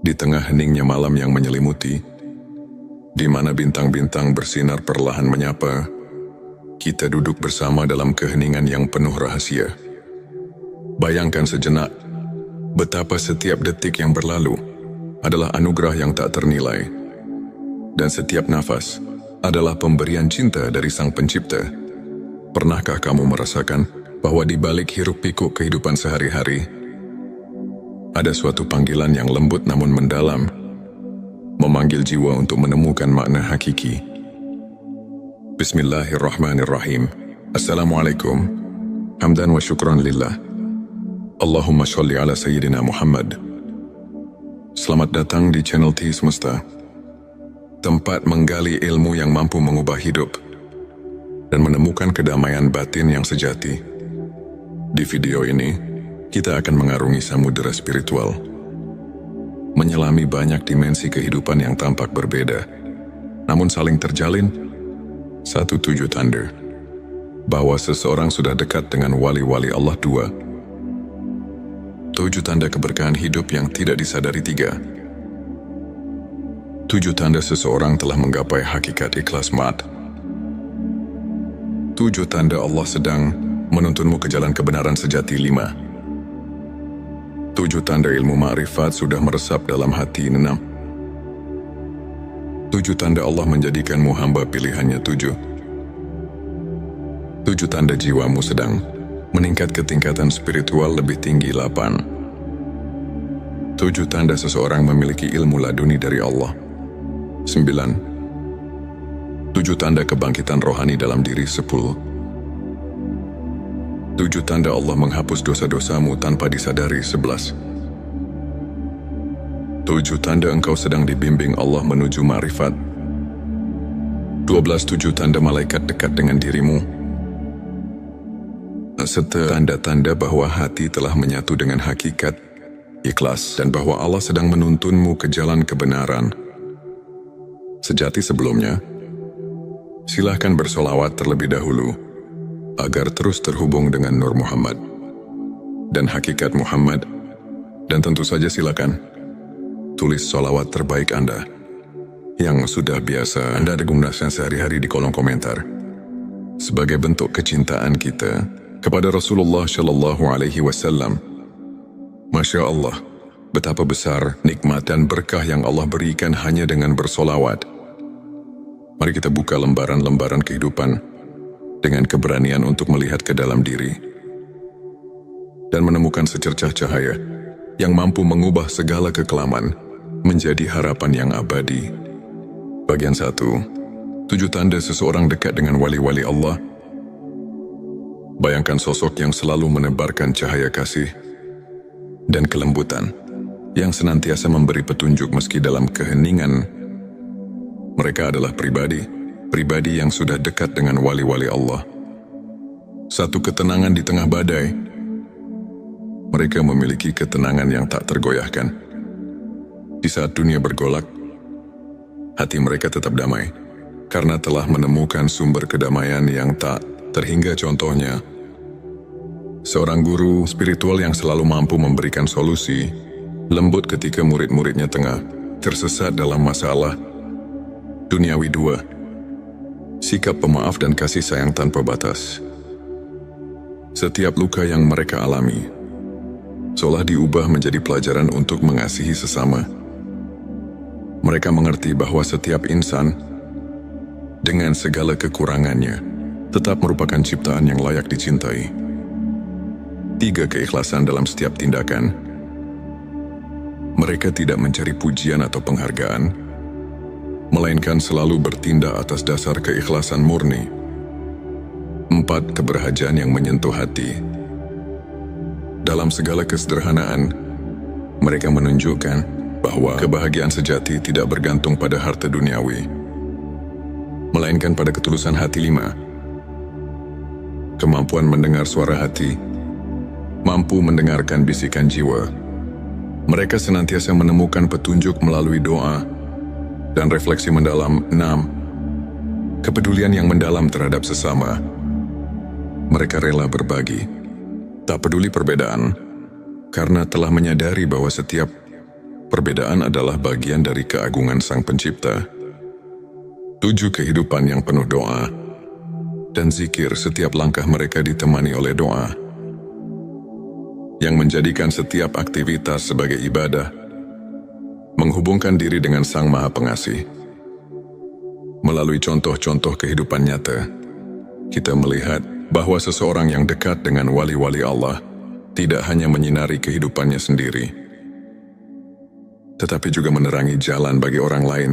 Di tengah heningnya malam yang menyelimuti, di mana bintang-bintang bersinar perlahan menyapa, kita duduk bersama dalam keheningan yang penuh rahasia. Bayangkan sejenak, betapa setiap detik yang berlalu adalah anugerah yang tak ternilai, dan setiap nafas adalah pemberian cinta dari Sang Pencipta. Pernahkah kamu merasakan bahwa di balik hiruk-pikuk kehidupan sehari-hari, ada suatu panggilan yang lembut namun mendalam, memanggil jiwa untuk menemukan makna hakiki? Bismillahirrahmanirrahim. Assalamualaikum. Hamdan wa syukran lillah. Allahumma sholli ala Sayyidina Muhammad. Selamat datang di channel T Semesta, tempat menggali ilmu yang mampu mengubah hidup dan menemukan kedamaian batin yang sejati. Di video ini, kita akan mengarungi samudera spiritual, menyelami banyak dimensi kehidupan yang tampak berbeda, namun saling terjalin satu tujuh tanda bahwa seseorang sudah dekat dengan wali-wali Allah. 2. 7 tanda keberkahan hidup yang tidak disadari. 3. 7 tanda seseorang telah menggapai hakikat ikhlas mat. 7 tanda Allah sedang menuntunmu ke jalan kebenaran sejati. 5. 7 tanda ilmu ma'rifat sudah meresap dalam hati. 6. 7 tanda Allah menjadikanmu hamba pilihannya. 7 tanda jiwamu sedang meningkat ke tingkatan spiritual lebih tinggi. 8. 7 tanda seseorang memiliki ilmu laduni dari Allah. 9. 7 tanda kebangkitan rohani dalam diri. 10. 7 tanda Allah menghapus dosa-dosamu tanpa disadari. 11. 7 tanda engkau sedang dibimbing Allah menuju ma'rifat. 12. 7 tanda malaikat dekat dengan dirimu, serta tanda-tanda bahwa hati telah menyatu dengan hakikat ikhlas dan bahwa Allah sedang menuntunmu ke jalan kebenaran sejati. Sebelumnya, silahkan bersolawat terlebih dahulu agar terus terhubung dengan Nur Muhammad dan hakikat Muhammad. Dan tentu saja silakan tulis solawat terbaik Anda yang sudah biasa Anda gunakan sehari-hari di kolom komentar sebagai bentuk kecintaan kita kepada Rasulullah Shallallahu Alaihi Wasallam. Masya Allah, betapa besar nikmat dan berkah yang Allah berikan hanya dengan bersolawat. Mari kita buka lembaran-lembaran kehidupan dengan keberanian untuk melihat ke dalam diri dan menemukan secercah cahaya yang mampu mengubah segala kekelaman menjadi harapan yang abadi. Bagian 1. 7 tanda seseorang dekat dengan wali-wali Allah. Bayangkan sosok yang selalu menebarkan cahaya kasih dan kelembutan, yang senantiasa memberi petunjuk meski dalam keheningan. Mereka adalah pribadi yang sudah dekat dengan wali-wali Allah. Satu ketenangan di tengah badai. Mereka memiliki ketenangan yang tak tergoyahkan. Di saat dunia bergolak, hati mereka tetap damai, karena telah menemukan sumber kedamaian yang tak terhingga. Contohnya, seorang guru spiritual yang selalu mampu memberikan solusi lembut ketika murid-muridnya tengah tersesat dalam masalah duniawi. 2. Sikap pemaaf dan kasih sayang tanpa batas. Setiap luka yang mereka alami seolah diubah menjadi pelajaran untuk mengasihi sesama. Mereka mengerti bahwa setiap insan dengan segala kekurangannya tetap merupakan ciptaan yang layak dicintai. 3. Keikhlasan dalam setiap tindakan. Mereka tidak mencari pujian atau penghargaan, melainkan selalu bertindak atas dasar keikhlasan murni. 4. Keberhajaan yang menyentuh hati. Dalam segala kesederhanaan, mereka menunjukkan bahwa kebahagiaan sejati tidak bergantung pada harta duniawi, melainkan pada ketulusan hati. 5. Kemampuan mendengar suara hati. Mampu mendengarkan bisikan jiwa. Mereka senantiasa menemukan petunjuk melalui doa dan refleksi mendalam. 6. Kepedulian yang mendalam terhadap sesama. Mereka rela berbagi, tak peduli perbedaan, karena telah menyadari bahwa setiap Perbedaan adalah bagian dari keagungan Sang Pencipta. 7 kehidupan yang penuh doa dan zikir, setiap langkah mereka ditemani oleh doa, yang menjadikan setiap aktivitas sebagai ibadah, menghubungkan diri dengan Sang Maha Pengasih. Melalui contoh-contoh kehidupan nyata, kita melihat bahwa seseorang yang dekat dengan wali-wali Allah tidak hanya menyinari kehidupannya sendiri, tetapi juga menerangi jalan bagi orang lain.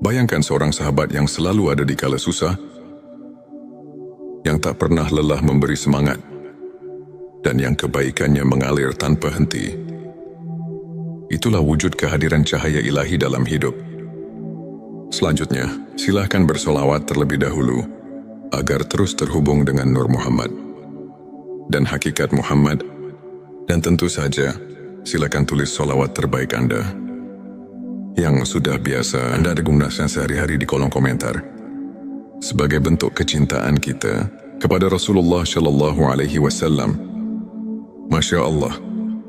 Bayangkan seorang sahabat yang selalu ada di kala susah, yang tak pernah lelah memberi semangat, dan yang kebaikannya mengalir tanpa henti. Itulah wujud kehadiran cahaya ilahi dalam hidup. Selanjutnya, silahkan bersolawat terlebih dahulu, agar terus terhubung dengan Nur Muhammad dan hakikat Muhammad. Dan tentu saja, silakan tulis solawat terbaik Anda yang sudah biasa Anda gunakan sehari-hari di kolom komentar, sebagai bentuk kecintaan kita kepada Rasulullah Shallallahu Alaihi Wasallam. Masya Allah,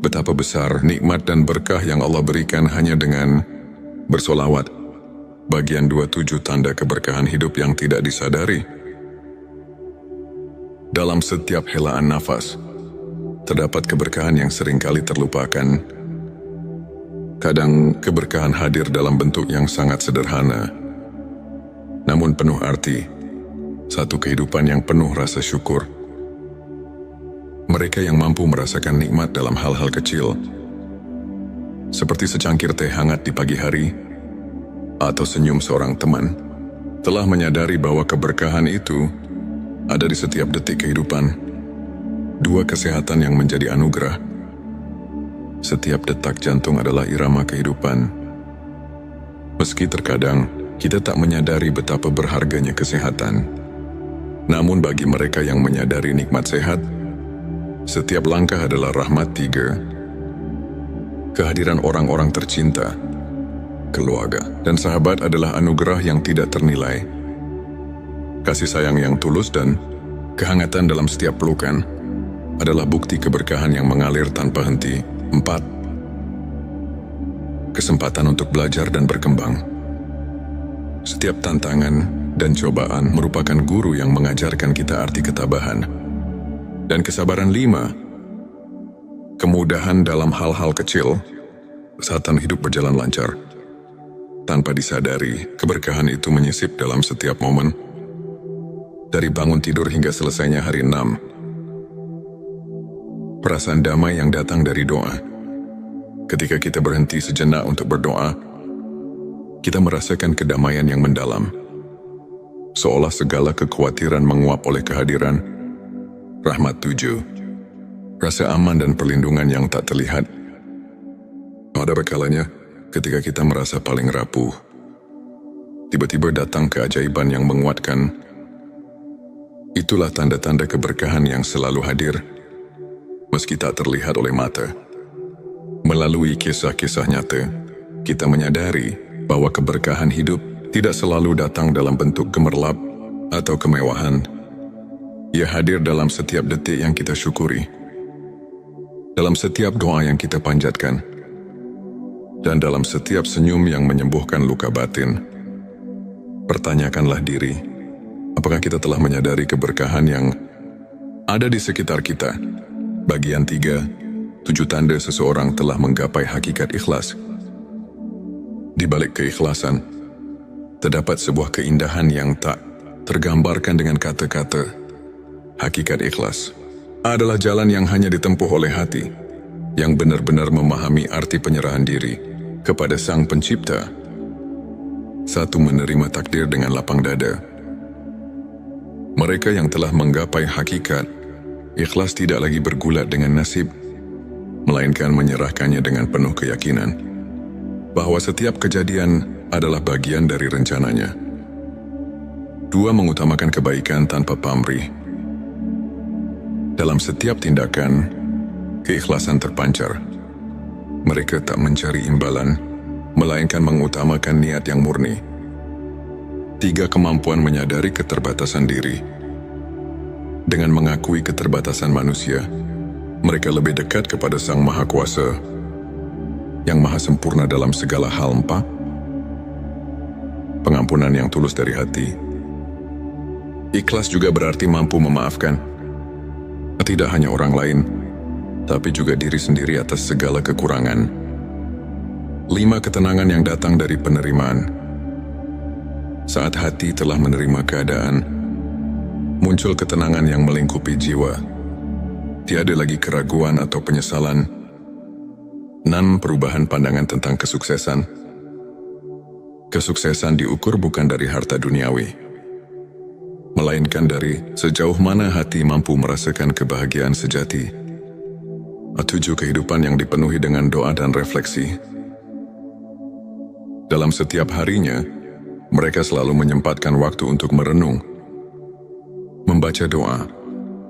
betapa besar nikmat dan berkah yang Allah berikan hanya dengan bersolawat. Bagian 27 tanda keberkahan hidup yang tidak disadari. Dalam setiap helaan nafas, terdapat keberkahan yang seringkali terlupakan. Kadang keberkahan hadir dalam bentuk yang sangat sederhana, namun penuh arti. Satu kehidupan yang penuh rasa syukur. Mereka yang mampu merasakan nikmat dalam hal-hal kecil, seperti secangkir teh hangat di pagi hari, atau senyum seorang teman, telah menyadari bahwa keberkahan itu ada di setiap detik kehidupan. 2 kesehatan yang menjadi anugerah. Setiap detak jantung adalah irama kehidupan. Meski terkadang kita tak menyadari betapa berharganya kesehatan, namun bagi mereka yang menyadari nikmat sehat, setiap langkah adalah rahmat. 3. Kehadiran orang-orang tercinta, keluarga, dan sahabat adalah anugerah yang tidak ternilai. Kasih sayang yang tulus dan kehangatan dalam setiap pelukan adalah bukti keberkahan yang mengalir tanpa henti. 4. Kesempatan untuk belajar dan berkembang. Setiap tantangan dan cobaan merupakan guru yang mengajarkan kita arti ketabahan dan kesabaran. 5. Kemudahan dalam hal-hal kecil saat hidup berjalan lancar. Tanpa disadari, keberkahan itu menyisip dalam setiap momen, dari bangun tidur hingga selesainya hari. 6. Perasaan damai yang datang dari doa. Ketika kita berhenti sejenak untuk berdoa, kita merasakan kedamaian yang mendalam, seolah segala kekhawatiran menguap oleh kehadiran rahmat. 7. Rasa aman dan perlindungan yang tak terlihat. Ada kalanya ketika kita merasa paling rapuh, tiba-tiba datang keajaiban yang menguatkan. Itulah tanda-tanda keberkahan yang selalu hadir, meski tak terlihat oleh mata. Melalui kisah-kisah nyata, kita menyadari bahwa keberkahan hidup tidak selalu datang dalam bentuk gemerlap atau kemewahan. Ia hadir dalam setiap detik yang kita syukuri, dalam setiap doa yang kita panjatkan, dan dalam setiap senyum yang menyembuhkan luka batin. Pertanyakanlah diri, apakah kita telah menyadari keberkahan yang ada di sekitar kita? Bagian 3, 7 tanda seseorang telah menggapai hakikat ikhlas. Di balik keikhlasan, terdapat sebuah keindahan yang tak tergambarkan dengan kata-kata. Hakikat ikhlas adalah jalan yang hanya ditempuh oleh hati, yang benar-benar memahami arti penyerahan diri kepada Sang Pencipta. 1. Menerima takdir dengan lapang dada. Mereka yang telah menggapai hakikat ikhlas tidak lagi bergulat dengan nasib, melainkan menyerahkannya dengan penuh keyakinan bahwa setiap kejadian adalah bagian dari rencananya. 2. Mengutamakan kebaikan tanpa pamrih. Dalam setiap tindakan, keikhlasan terpancar. Mereka tak mencari imbalan, melainkan mengutamakan niat yang murni. 3. Kemampuan menyadari keterbatasan diri. Dengan mengakui keterbatasan manusia, mereka lebih dekat kepada Sang Maha Kuasa. yang maha sempurna dalam segala hal. 4. Pengampunan yang tulus dari hati. Ikhlas juga berarti mampu memaafkan, tidak hanya orang lain, tapi juga diri sendiri atas segala kekurangan. 5. Ketenangan yang datang dari penerimaan. Saat hati telah menerima keadaan, muncul ketenangan yang melingkupi jiwa. Tiada lagi keraguan atau penyesalan. 6. Perubahan pandangan tentang kesuksesan. Kesuksesan diukur bukan dari harta duniawi, melainkan dari sejauh mana hati mampu merasakan kebahagiaan sejati. 7. Kehidupan yang dipenuhi dengan doa dan refleksi. Dalam setiap harinya, mereka selalu menyempatkan waktu untuk merenung, membaca doa,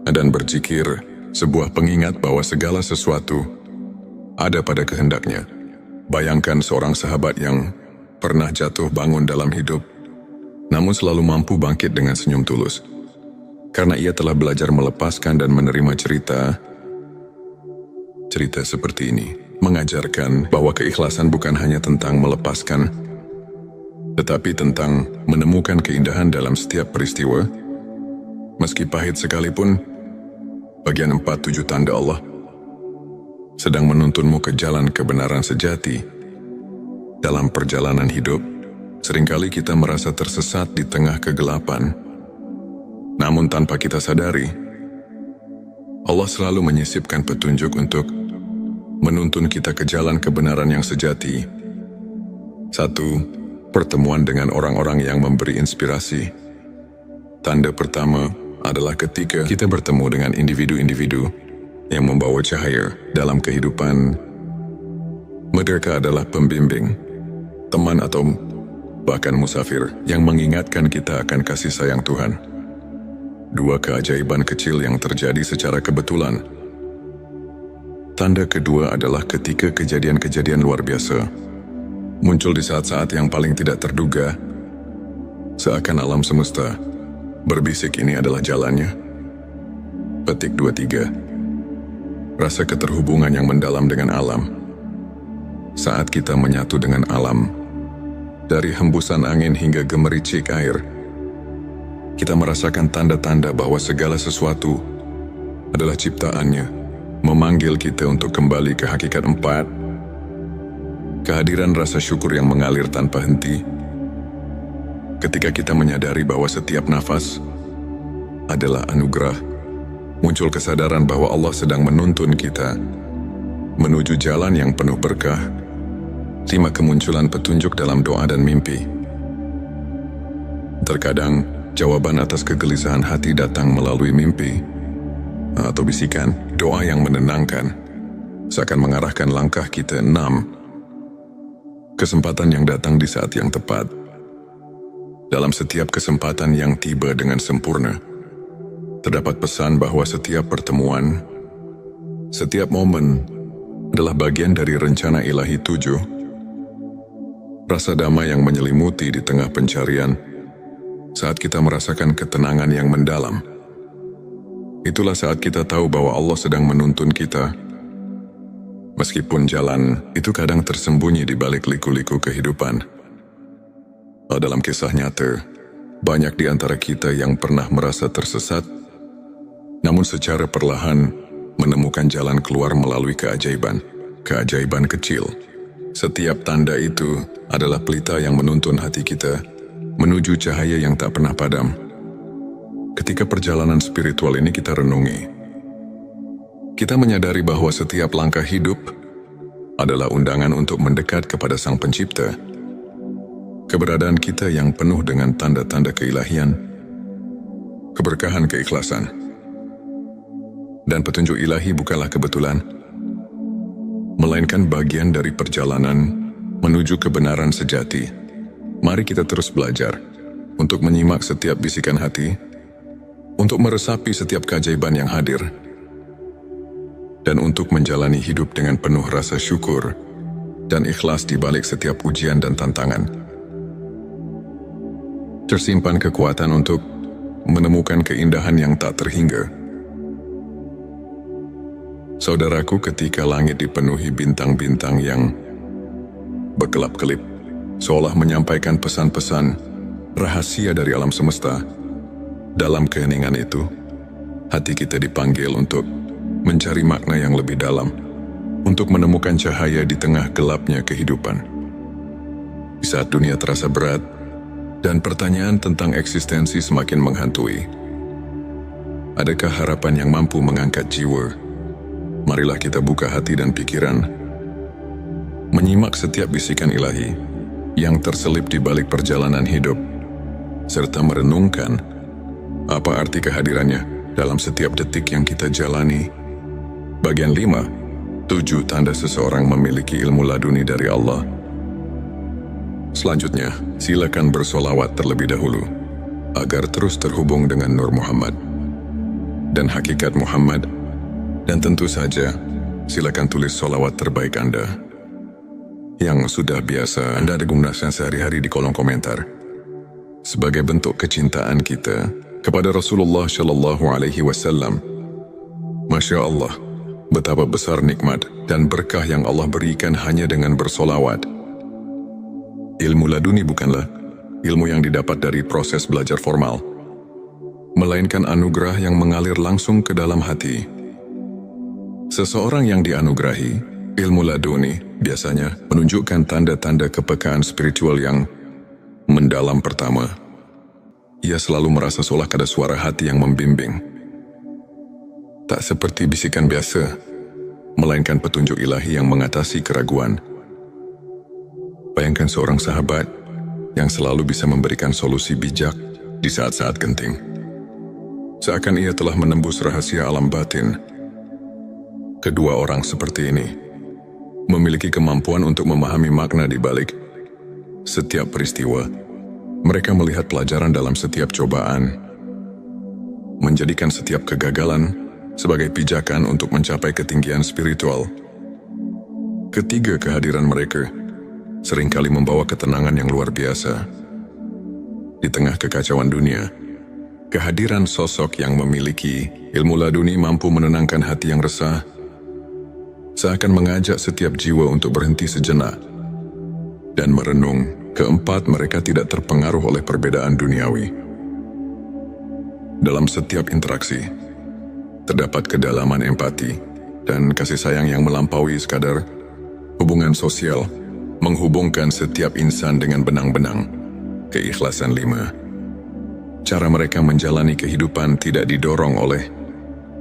dan berzikir, sebuah pengingat bahwa segala sesuatu ada pada kehendaknya. Bayangkan seorang sahabat yang pernah jatuh bangun dalam hidup, namun selalu mampu bangkit dengan senyum tulus. Karena ia telah belajar melepaskan dan menerima cerita seperti ini. Mengajarkan bahwa keikhlasan bukan hanya tentang melepaskan, tetapi tentang menemukan keindahan dalam setiap peristiwa, meski pahit sekalipun. Bagian 4. 7 tanda Allah sedang menuntunmu ke jalan kebenaran sejati. Dalam perjalanan hidup, seringkali kita merasa tersesat di tengah kegelapan. Namun tanpa kita sadari, Allah selalu menyisipkan petunjuk untuk menuntun kita ke jalan kebenaran yang sejati. 1. Pertemuan dengan orang-orang yang memberi inspirasi. Tanda pertama adalah ketika kita bertemu dengan individu-individu yang membawa cahaya dalam kehidupan. Mereka adalah pembimbing, teman atau bahkan musafir yang mengingatkan kita akan kasih sayang Tuhan. 2. Keajaiban kecil yang terjadi secara kebetulan. Tanda kedua adalah ketika kejadian-kejadian luar biasa muncul di saat-saat yang paling tidak terduga, seakan alam semesta berbisik ini adalah jalannya. Petik 23. Rasa keterhubungan yang mendalam dengan alam. Saat kita menyatu dengan alam, dari hembusan angin hingga gemericik air, kita merasakan tanda-tanda bahwa segala sesuatu adalah ciptaannya, memanggil kita untuk kembali ke hakikat. 4. Kehadiran rasa syukur yang mengalir tanpa henti. Ketika kita menyadari bahwa setiap nafas adalah anugerah, muncul kesadaran bahwa Allah sedang menuntun kita menuju jalan yang penuh berkah. 5. Kemunculan petunjuk dalam doa dan mimpi. Terkadang, jawaban atas kegelisahan hati datang melalui mimpi atau bisikan doa yang menenangkan, seakan mengarahkan langkah kita. 6. Kesempatan yang datang di saat yang tepat. Dalam setiap kesempatan yang tiba dengan sempurna, terdapat pesan bahwa setiap pertemuan, setiap momen adalah bagian dari rencana ilahi. 7. Rasa damai yang menyelimuti di tengah pencarian. Saat kita merasakan ketenangan yang mendalam, itulah saat kita tahu bahwa Allah sedang menuntun kita. Meskipun jalan itu kadang tersembunyi di balik liku-liku kehidupan. Dalam kisah nyata, banyak di antara kita yang pernah merasa tersesat, namun secara perlahan menemukan jalan keluar melalui keajaiban kecil. Setiap tanda itu adalah pelita yang menuntun hati kita menuju cahaya yang tak pernah padam. Ketika perjalanan spiritual ini kita renungi, kita menyadari bahwa setiap langkah hidup adalah undangan untuk mendekat kepada Sang Pencipta. Keberadaan kita yang penuh dengan tanda-tanda keilahian, keberkahan keikhlasan, dan petunjuk ilahi bukanlah kebetulan, melainkan bagian dari perjalanan menuju kebenaran sejati. Mari kita terus belajar untuk menyimak setiap bisikan hati, untuk meresapi setiap keajaiban yang hadir, dan untuk menjalani hidup dengan penuh rasa syukur dan ikhlas di balik setiap ujian dan tantangan. Tersimpan kekuatan untuk menemukan keindahan yang tak terhingga. Saudaraku, ketika langit dipenuhi bintang-bintang yang berkelap-kelip, seolah menyampaikan pesan-pesan rahasia dari alam semesta. Dalam keheningan itu, hati kita dipanggil untuk mencari makna yang lebih dalam, untuk menemukan cahaya di tengah gelapnya kehidupan. Di saat dunia terasa berat, dan pertanyaan tentang eksistensi semakin menghantui, adakah harapan yang mampu mengangkat jiwa? Marilah kita buka hati dan pikiran, menyimak setiap bisikan ilahi yang terselip di balik perjalanan hidup, serta merenungkan apa arti kehadirannya dalam setiap detik yang kita jalani. Bagian 5, 7 tanda seseorang memiliki ilmu laduni dari Allah. Selanjutnya, silakan bersolawat terlebih dahulu, agar terus terhubung dengan Nur Muhammad dan hakikat Muhammad. Dan tentu saja, silakan tulis solawat terbaik Anda yang sudah biasa Anda gunakan sehari-hari di kolom komentar, sebagai bentuk kecintaan kita kepada Rasulullah Shallallahu Alaihi Wasallam. Masya Allah, betapa besar nikmat dan berkah yang Allah berikan hanya dengan bersolawat. Ilmu laduni bukanlah ilmu yang didapat dari proses belajar formal, melainkan anugerah yang mengalir langsung ke dalam hati. Seseorang yang dianugerahi ilmu laduni biasanya menunjukkan tanda-tanda kepekaan spiritual yang mendalam. Pertama, ia selalu merasa seolah ada suara hati yang membimbing. Tak seperti bisikan biasa, melainkan petunjuk ilahi yang mengatasi keraguan. Bayangkan seorang sahabat yang selalu bisa memberikan solusi bijak di saat-saat genting. Seakan ia telah menembus rahasia alam batin. Kedua orang seperti ini memiliki kemampuan untuk memahami makna di balik setiap peristiwa. Mereka melihat pelajaran dalam setiap cobaan, menjadikan setiap kegagalan sebagai pijakan untuk mencapai ketinggian spiritual. Ketiga, kehadiran mereka seringkali membawa ketenangan yang luar biasa. Di tengah kekacauan dunia, kehadiran sosok yang memiliki ilmu laduni mampu menenangkan hati yang resah, seakan mengajak setiap jiwa untuk berhenti sejenak dan merenung. Keempat, mereka tidak terpengaruh oleh perbedaan duniawi. Dalam setiap interaksi, terdapat kedalaman empati dan kasih sayang yang melampaui sekadar hubungan sosial, menghubungkan setiap insan dengan benang-benang keikhlasan. 5, cara mereka menjalani kehidupan tidak didorong oleh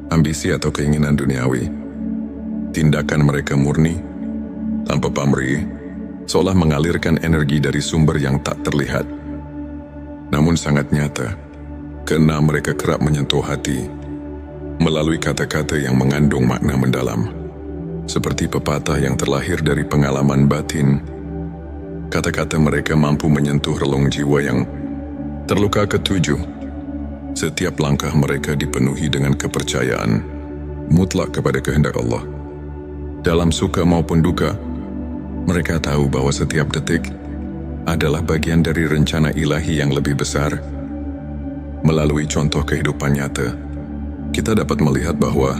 ambisi atau keinginan duniawi. Tindakan mereka murni, tanpa pamrih, seolah mengalirkan energi dari sumber yang tak terlihat, namun sangat nyata. Keenam, mereka kerap menyentuh hati melalui kata-kata yang mengandung makna mendalam, seperti pepatah yang terlahir dari pengalaman batin. Kata-kata mereka mampu menyentuh relung jiwa yang terluka. Ketujuh, setiap langkah mereka dipenuhi dengan kepercayaan mutlak kepada kehendak Allah. Dalam suka maupun duka, mereka tahu bahwa setiap detik adalah bagian dari rencana ilahi yang lebih besar. Melalui contoh kehidupan nyata, kita dapat melihat bahwa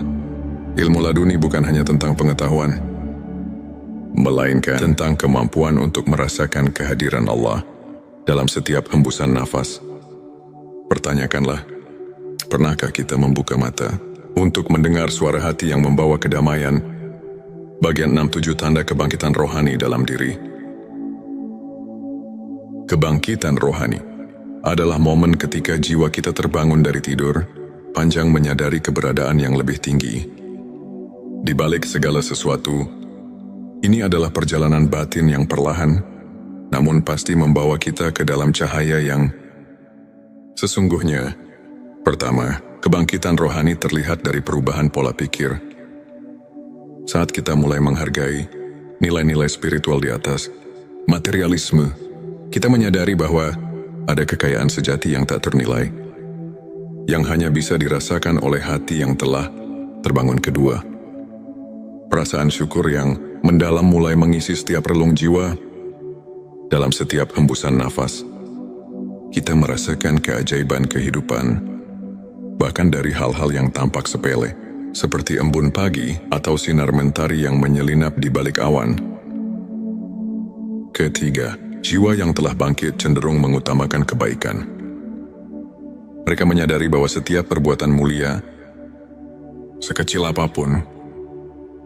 ilmu laduni bukan hanya tentang pengetahuan, melainkan tentang kemampuan untuk merasakan kehadiran Allah dalam setiap hembusan nafas. Pertanyakanlah, pernahkah kita membuka mata untuk mendengar suara hati yang membawa kedamaian? Bagian 6-7 tanda kebangkitan rohani dalam diri. Kebangkitan rohani adalah momen ketika jiwa kita terbangun dari tidur panjang menyadari keberadaan yang lebih tinggi. Di balik segala sesuatu, ini adalah perjalanan batin yang perlahan, namun pasti membawa kita ke dalam cahaya yang sesungguhnya. Pertama, kebangkitan rohani terlihat dari perubahan pola pikir. Saat kita mulai menghargai nilai-nilai spiritual di atas materialisme, kita menyadari bahwa ada kekayaan sejati yang tak ternilai, yang hanya bisa dirasakan oleh hati yang telah terbangun. Kedua, perasaan syukur yang mendalam mulai mengisi setiap relung jiwa. Dalam setiap hembusan nafas, kita merasakan keajaiban kehidupan, bahkan dari hal-hal yang tampak sepele, seperti embun pagi atau sinar mentari yang menyelinap di balik awan. Ketiga, jiwa yang telah bangkit cenderung mengutamakan kebaikan. Mereka menyadari bahwa setiap perbuatan mulia, sekecil apapun,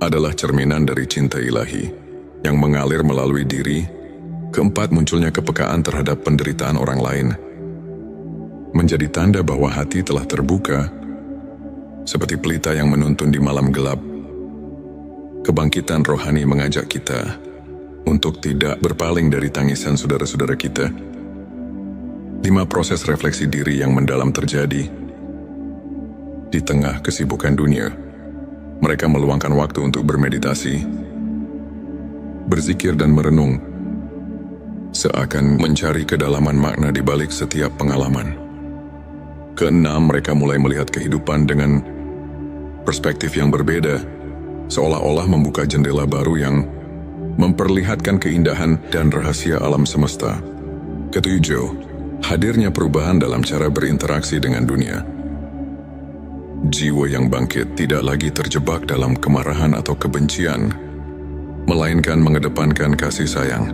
adalah cerminan dari cinta ilahi yang mengalir melalui diri. Keempat, munculnya kepekaan terhadap penderitaan orang lain menjadi tanda bahwa hati telah terbuka, seperti pelita yang menuntun di malam gelap. Kebangkitan rohani mengajak kita untuk tidak berpaling dari tangisan saudara-saudara kita. 5. Proses refleksi diri yang mendalam terjadi. Di tengah kesibukan dunia, mereka meluangkan waktu untuk bermeditasi, berzikir dan merenung, seakan mencari kedalaman makna di balik setiap pengalaman. Keenam, mereka mulai melihat kehidupan dengan perspektif yang berbeda, seolah-olah membuka jendela baru yang memperlihatkan keindahan dan rahasia alam semesta. Ketujuh, hadirnya perubahan dalam cara berinteraksi dengan dunia. Jiwa yang bangkit tidak lagi terjebak dalam kemarahan atau kebencian, melainkan mengedepankan kasih sayang,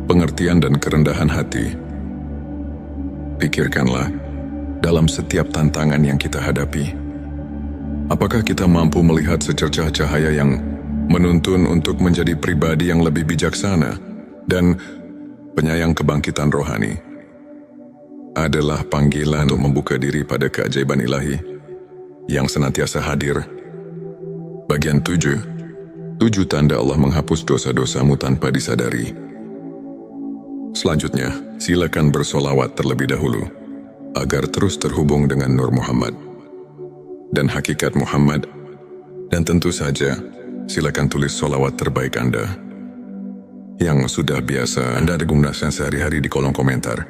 pengertian dan kerendahan hati. Pikirkanlah, dalam setiap tantangan yang kita hadapi, apakah kita mampu melihat secercah cahaya yang menuntun untuk menjadi pribadi yang lebih bijaksana dan penyayang? Kebangkitan rohani adalah panggilan untuk membuka diri pada keajaiban ilahi yang senantiasa hadir. Bagian 7. 7 tanda Allah menghapus dosa-dosamu tanpa disadari. Selanjutnya, silakan bersolawat terlebih dahulu agar terus terhubung dengan Nur Muhammad dan hakikat Muhammad. Dan tentu saja, silakan tulis solawat terbaik Anda yang sudah biasa Anda gunakan sehari-hari di kolom komentar,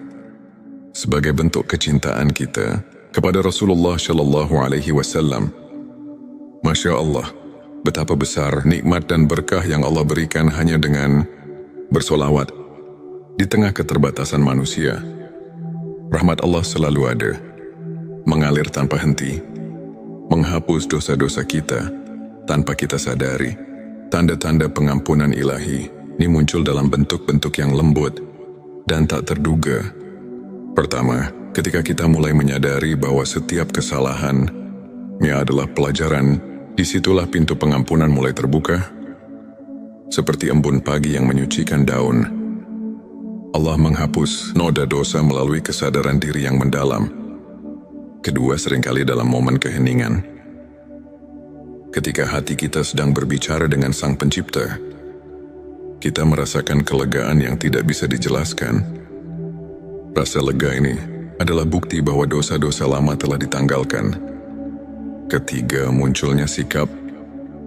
sebagai bentuk kecintaan kita kepada Rasulullah Shallallahu Alaihi Wasallam. Masya Allah, betapa besar nikmat dan berkah yang Allah berikan hanya dengan bersolawat di tengah keterbatasan manusia. Rahmat Allah selalu ada, mengalir tanpa henti, menghapus dosa-dosa kita tanpa kita sadari. Tanda-tanda pengampunan ilahi ini muncul dalam bentuk-bentuk yang lembut dan tak terduga. Pertama, ketika kita mulai menyadari bahwa setiap kesalahannya adalah pelajaran, disitulah pintu pengampunan mulai terbuka. Seperti embun pagi yang menyucikan daun, Allah menghapus noda dosa melalui kesadaran diri yang mendalam. Kedua, seringkali dalam momen keheningan, ketika hati kita sedang berbicara dengan Sang Pencipta, kita merasakan kelegaan yang tidak bisa dijelaskan. Rasa lega ini adalah bukti bahwa dosa-dosa lama telah ditanggalkan. Ketiga, munculnya sikap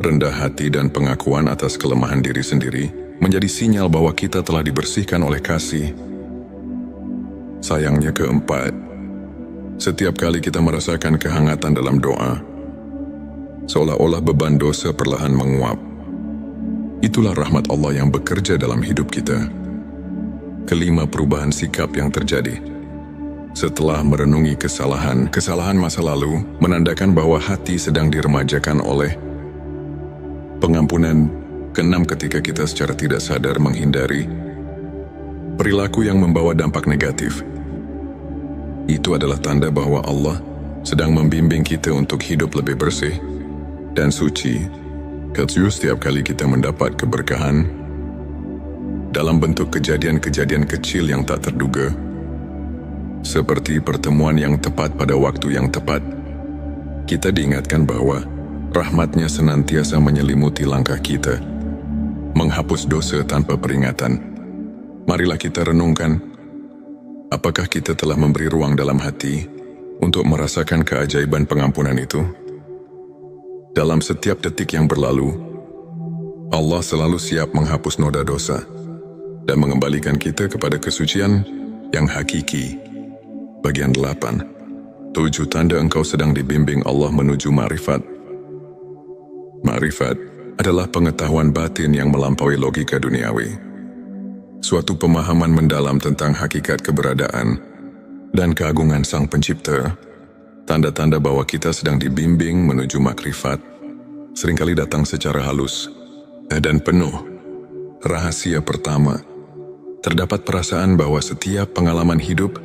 rendah hati dan pengakuan atas kelemahan diri sendiri menjadi sinyal bahwa kita telah dibersihkan oleh kasih. Sayangnya, keempat, setiap kali kita merasakan kehangatan dalam doa, seolah-olah beban dosa perlahan menguap. Itulah rahmat Allah yang bekerja dalam hidup kita. Kelima, perubahan sikap yang terjadi setelah merenungi kesalahan masa lalu menandakan bahwa hati sedang diremajakan oleh pengampunan. Keenam, ketika kita secara tidak sadar menghindari perilaku yang membawa dampak negatif, itu adalah tanda bahwa Allah sedang membimbing kita untuk hidup lebih bersih dan suci. Ketujuh, setiap kali kita mendapat keberkahan dalam bentuk kejadian-kejadian kecil yang tak terduga, seperti pertemuan yang tepat pada waktu yang tepat, kita diingatkan bahwa rahmat-Nya senantiasa menyelimuti langkah kita, menghapus dosa tanpa peringatan. Marilah kita renungkan, apakah kita telah memberi ruang dalam hati untuk merasakan keajaiban pengampunan itu? Dalam setiap detik yang berlalu, Allah selalu siap menghapus noda dosa dan mengembalikan kita kepada kesucian yang hakiki. Bagian 8. 7 tanda engkau sedang dibimbing Allah menuju ma'rifat. Ma'rifat adalah pengetahuan batin yang melampaui logika duniawi. Suatu pemahaman mendalam tentang hakikat keberadaan dan keagungan Sang Pencipta. Tanda-tanda bahwa kita sedang dibimbing menuju makrifat seringkali datang secara halus dan penuh rahasia. Pertama, terdapat perasaan bahwa setiap pengalaman hidup,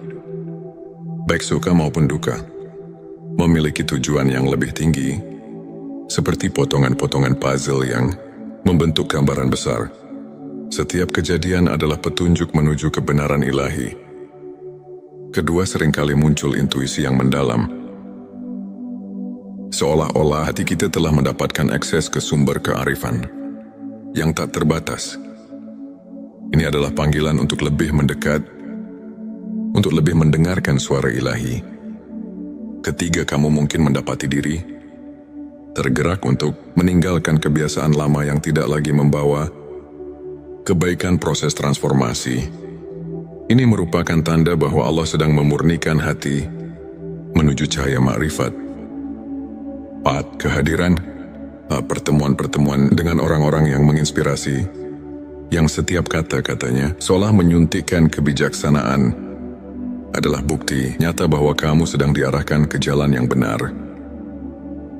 baik suka maupun duka, memiliki tujuan yang lebih tinggi, seperti potongan-potongan puzzle yang membentuk gambaran besar. Setiap kejadian adalah petunjuk menuju kebenaran ilahi. Kedua, seringkali muncul intuisi yang mendalam. Seolah-olah hati kita telah mendapatkan akses ke sumber kearifan yang tak terbatas. Ini adalah panggilan untuk lebih mendekat, untuk lebih mendengarkan suara ilahi. Ketiga, kamu mungkin mendapati diri tergerak untuk meninggalkan kebiasaan lama yang tidak lagi membawa kebaikan. Proses transformasi ini merupakan tanda bahwa Allah sedang memurnikan hati menuju cahaya ma'rifat. 4. Kehadiran pertemuan-pertemuan dengan orang-orang yang menginspirasi, yang setiap kata-katanya seolah menyuntikkan kebijaksanaan, adalah bukti nyata bahwa kamu sedang diarahkan ke jalan yang benar.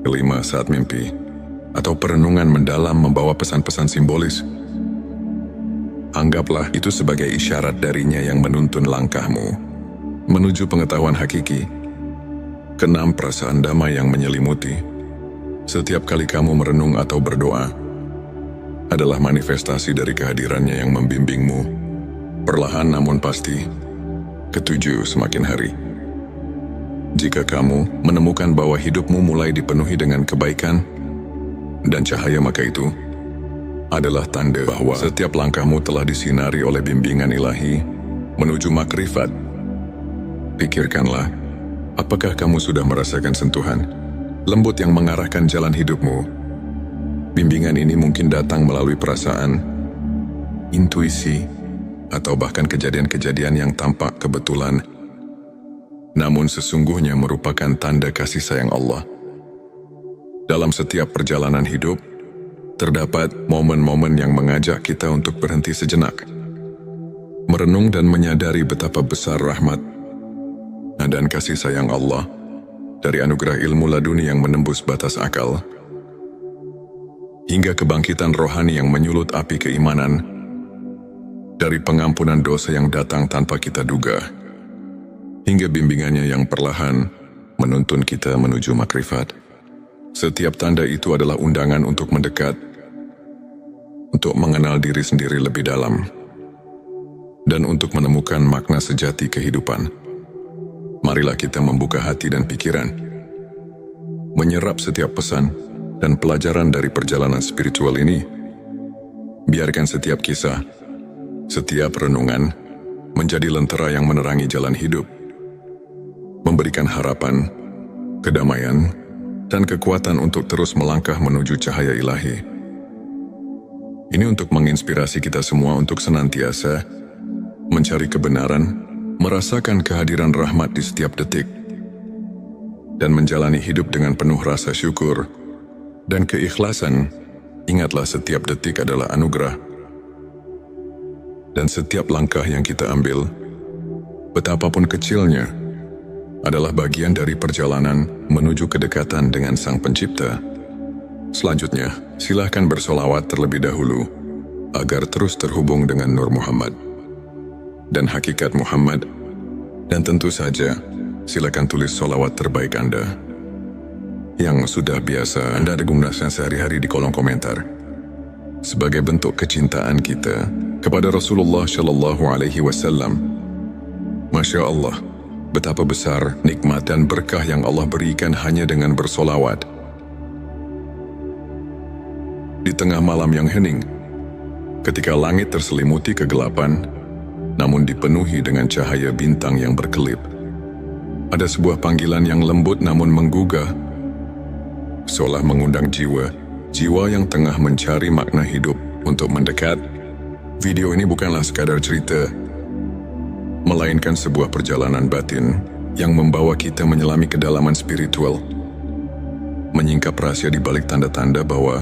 5. Saat mimpi atau perenungan mendalam membawa pesan-pesan simbolis, anggaplah itu sebagai isyarat darinya yang menuntun langkahmu menuju pengetahuan hakiki. 6. Perasaan damai yang menyelimuti setiap kali kamu merenung atau berdoa adalah manifestasi dari kehadirannya yang membimbingmu, perlahan namun pasti. 7. Semakin hari, jika kamu menemukan bahwa hidupmu mulai dipenuhi dengan kebaikan dan cahaya, maka itu adalah tanda bahwa setiap langkahmu telah disinari oleh bimbingan ilahi menuju makrifat. Pikirkanlah, apakah kamu sudah merasakan sentuhan lembut yang mengarahkan jalan hidupmu? Bimbingan ini mungkin datang melalui perasaan, intuisi, atau bahkan kejadian-kejadian yang tampak kebetulan, namun sesungguhnya merupakan tanda kasih sayang Allah. Dalam setiap perjalanan hidup, terdapat momen-momen yang mengajak kita untuk berhenti sejenak, merenung dan menyadari betapa besar rahmat dan kasih sayang Allah, dari anugerah ilmu laduni yang menembus batas akal, hingga kebangkitan rohani yang menyulut api keimanan, dari pengampunan dosa yang datang tanpa kita duga, hingga bimbingannya yang perlahan menuntun kita menuju makrifat. Setiap tanda itu adalah undangan untuk mendekat, untuk mengenal diri sendiri lebih dalam, dan untuk menemukan makna sejati kehidupan. Marilah kita membuka hati dan pikiran, menyerap setiap pesan dan pelajaran dari perjalanan spiritual ini. Biarkan setiap kisah, setiap renungan menjadi lentera yang menerangi jalan hidup, memberikan harapan, kedamaian, dan kekuatan untuk terus melangkah menuju cahaya ilahi. Ini untuk menginspirasi kita semua untuk senantiasa mencari kebenaran, merasakan kehadiran rahmat di setiap detik, dan menjalani hidup dengan penuh rasa syukur dan keikhlasan. Ingatlah, setiap detik adalah anugerah, dan setiap langkah yang kita ambil, betapapun kecilnya, adalah bagian dari perjalanan menuju kedekatan dengan Sang Pencipta. Selanjutnya, silakan bersolawat terlebih dahulu agar terus terhubung dengan Nur Muhammad dan hakikat Muhammad, dan tentu saja silakan tulis solawat terbaik Anda yang sudah biasa Anda gunakan sehari-hari di kolom komentar, sebagai bentuk kecintaan kita kepada Rasulullah Shallallahu Alaihi Wasallam. Masya Allah, betapa besar nikmat dan berkah yang Allah berikan hanya dengan bersolawat. Di tengah malam yang hening, ketika langit terselimuti kegelapan, namun dipenuhi dengan cahaya bintang yang berkelip, ada sebuah panggilan yang lembut namun menggugah, seolah mengundang jiwa yang tengah mencari makna hidup untuk mendekat. Video ini bukanlah sekadar cerita, melainkan sebuah perjalanan batin yang membawa kita menyelami kedalaman spiritual, menyingkap rahasia di balik tanda-tanda bahwa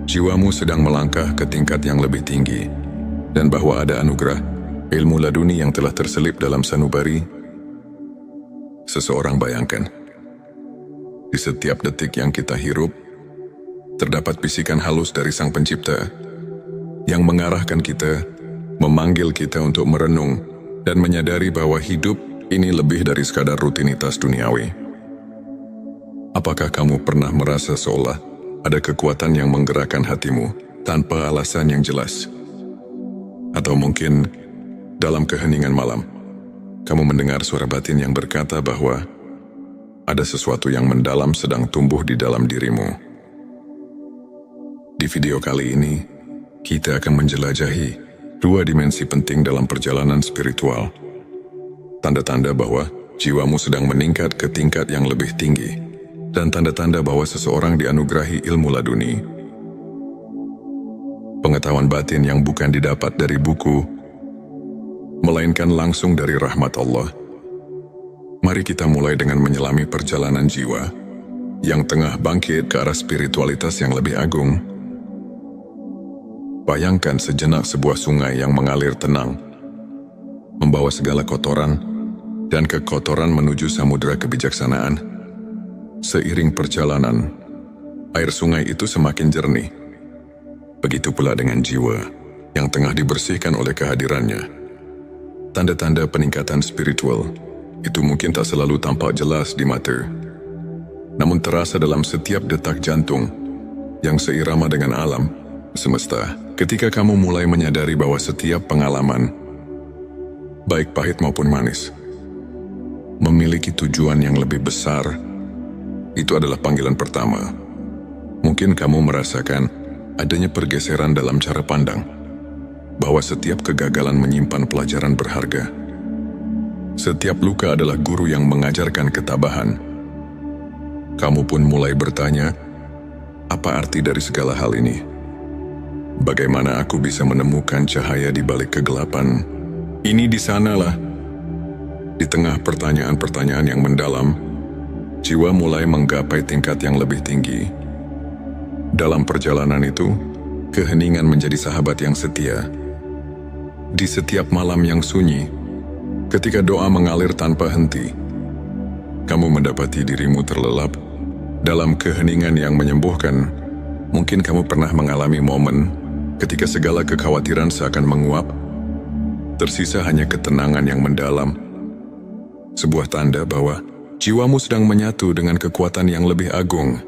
jiwamu sedang melangkah ke tingkat yang lebih tinggi, dan bahwa ada anugerah ilmu laduni yang telah terselip dalam sanubari seseorang. Bayangkan, di setiap detik yang kita hirup, terdapat bisikan halus dari Sang Pencipta yang mengarahkan kita memanggil kita untuk merenung dan menyadari bahwa hidup ini lebih dari sekadar rutinitas duniawi. Apakah kamu pernah merasa seolah ada kekuatan yang menggerakkan hatimu tanpa alasan yang jelas? Atau mungkin dalam keheningan malam, kamu mendengar suara batin yang berkata bahwa ada sesuatu yang mendalam sedang tumbuh di dalam dirimu. Di video kali ini, kita akan menjelajahi dua dimensi penting dalam perjalanan spiritual. Tanda-tanda bahwa jiwamu sedang meningkat ke tingkat yang lebih tinggi, dan tanda-tanda bahwa seseorang dianugerahi ilmu laduni. Pengetahuan batin yang bukan didapat dari buku, melainkan langsung dari rahmat Allah. Mari kita mulai dengan menyelami perjalanan jiwa yang tengah bangkit ke arah spiritualitas yang lebih agung. Bayangkan sejenak sebuah sungai yang mengalir tenang, membawa segala kotoran dan kekotoran menuju samudera kebijaksanaan. Seiring perjalanan, air sungai itu semakin jernih. Begitu pula dengan jiwa yang tengah dibersihkan oleh kehadirannya. Tanda-tanda peningkatan spiritual itu mungkin tak selalu tampak jelas di mata, namun terasa dalam setiap detak jantung yang seirama dengan alam semesta. Ketika kamu mulai menyadari bahwa setiap pengalaman, baik pahit maupun manis, memiliki tujuan yang lebih besar, itu adalah panggilan pertama. Mungkin kamu merasakan adanya pergeseran dalam cara pandang, bahwa setiap kegagalan menyimpan pelajaran berharga. Setiap luka adalah guru yang mengajarkan ketabahan. Kamu pun mulai bertanya, apa arti dari segala hal ini? Bagaimana aku bisa menemukan cahaya di balik kegelapan? Ini di sanalah. Di tengah pertanyaan-pertanyaan yang mendalam, jiwa mulai menggapai tingkat yang lebih tinggi. Dalam perjalanan itu, keheningan menjadi sahabat yang setia. Di setiap malam yang sunyi, ketika doa mengalir tanpa henti, kamu mendapati dirimu terlelap dalam keheningan yang menyembuhkan. Mungkin kamu pernah mengalami momen ketika segala kekhawatiran seakan menguap, tersisa hanya ketenangan yang mendalam. Sebuah tanda bahwa jiwamu sedang menyatu dengan kekuatan yang lebih agung.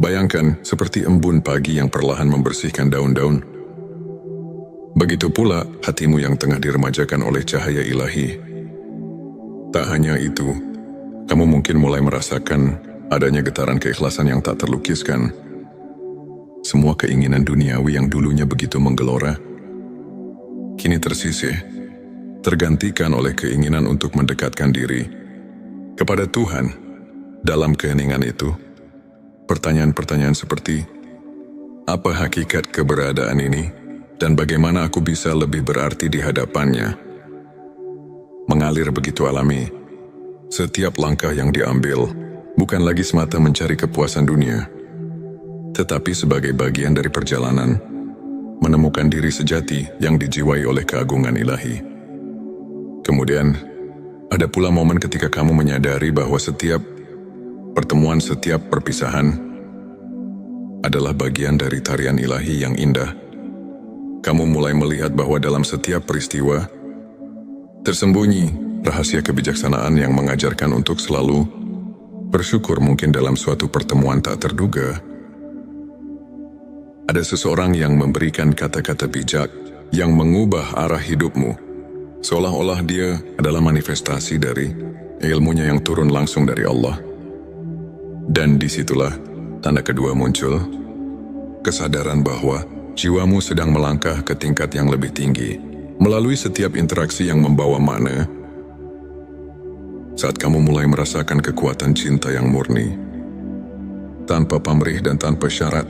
Bayangkan seperti embun pagi yang perlahan membersihkan daun-daun. Begitu pula hatimu yang tengah diremajakan oleh cahaya ilahi. Tak hanya itu, kamu mungkin mulai merasakan adanya getaran keikhlasan yang tak terlukiskan. Semua keinginan duniawi yang dulunya begitu menggelora, kini tersisih, tergantikan oleh keinginan untuk mendekatkan diri kepada Tuhan. Dalam keheningan itu, pertanyaan-pertanyaan seperti, apa hakikat keberadaan ini dan bagaimana aku bisa lebih berarti di hadapannya, mengalir begitu alami. Setiap langkah yang diambil bukan lagi semata mencari kepuasan dunia, tetapi sebagai bagian dari perjalanan menemukan diri sejati yang dijiwai oleh keagungan ilahi. Kemudian, ada pula momen ketika kamu menyadari bahwa setiap pertemuan, setiap perpisahan adalah bagian dari tarian ilahi yang indah. Kamu mulai melihat bahwa dalam setiap peristiwa tersembunyi rahasia kebijaksanaan yang mengajarkan untuk selalu bersyukur. Mungkin dalam suatu pertemuan tak terduga, ada seseorang yang memberikan kata-kata bijak yang mengubah arah hidupmu, seolah-olah dia adalah manifestasi dari ilmunya yang turun langsung dari Allah. Dan disitulah tanda kedua muncul, kesadaran bahwa jiwamu sedang melangkah ke tingkat yang lebih tinggi melalui setiap interaksi yang membawa makna. Saat kamu mulai merasakan kekuatan cinta yang murni, tanpa pamrih dan tanpa syarat,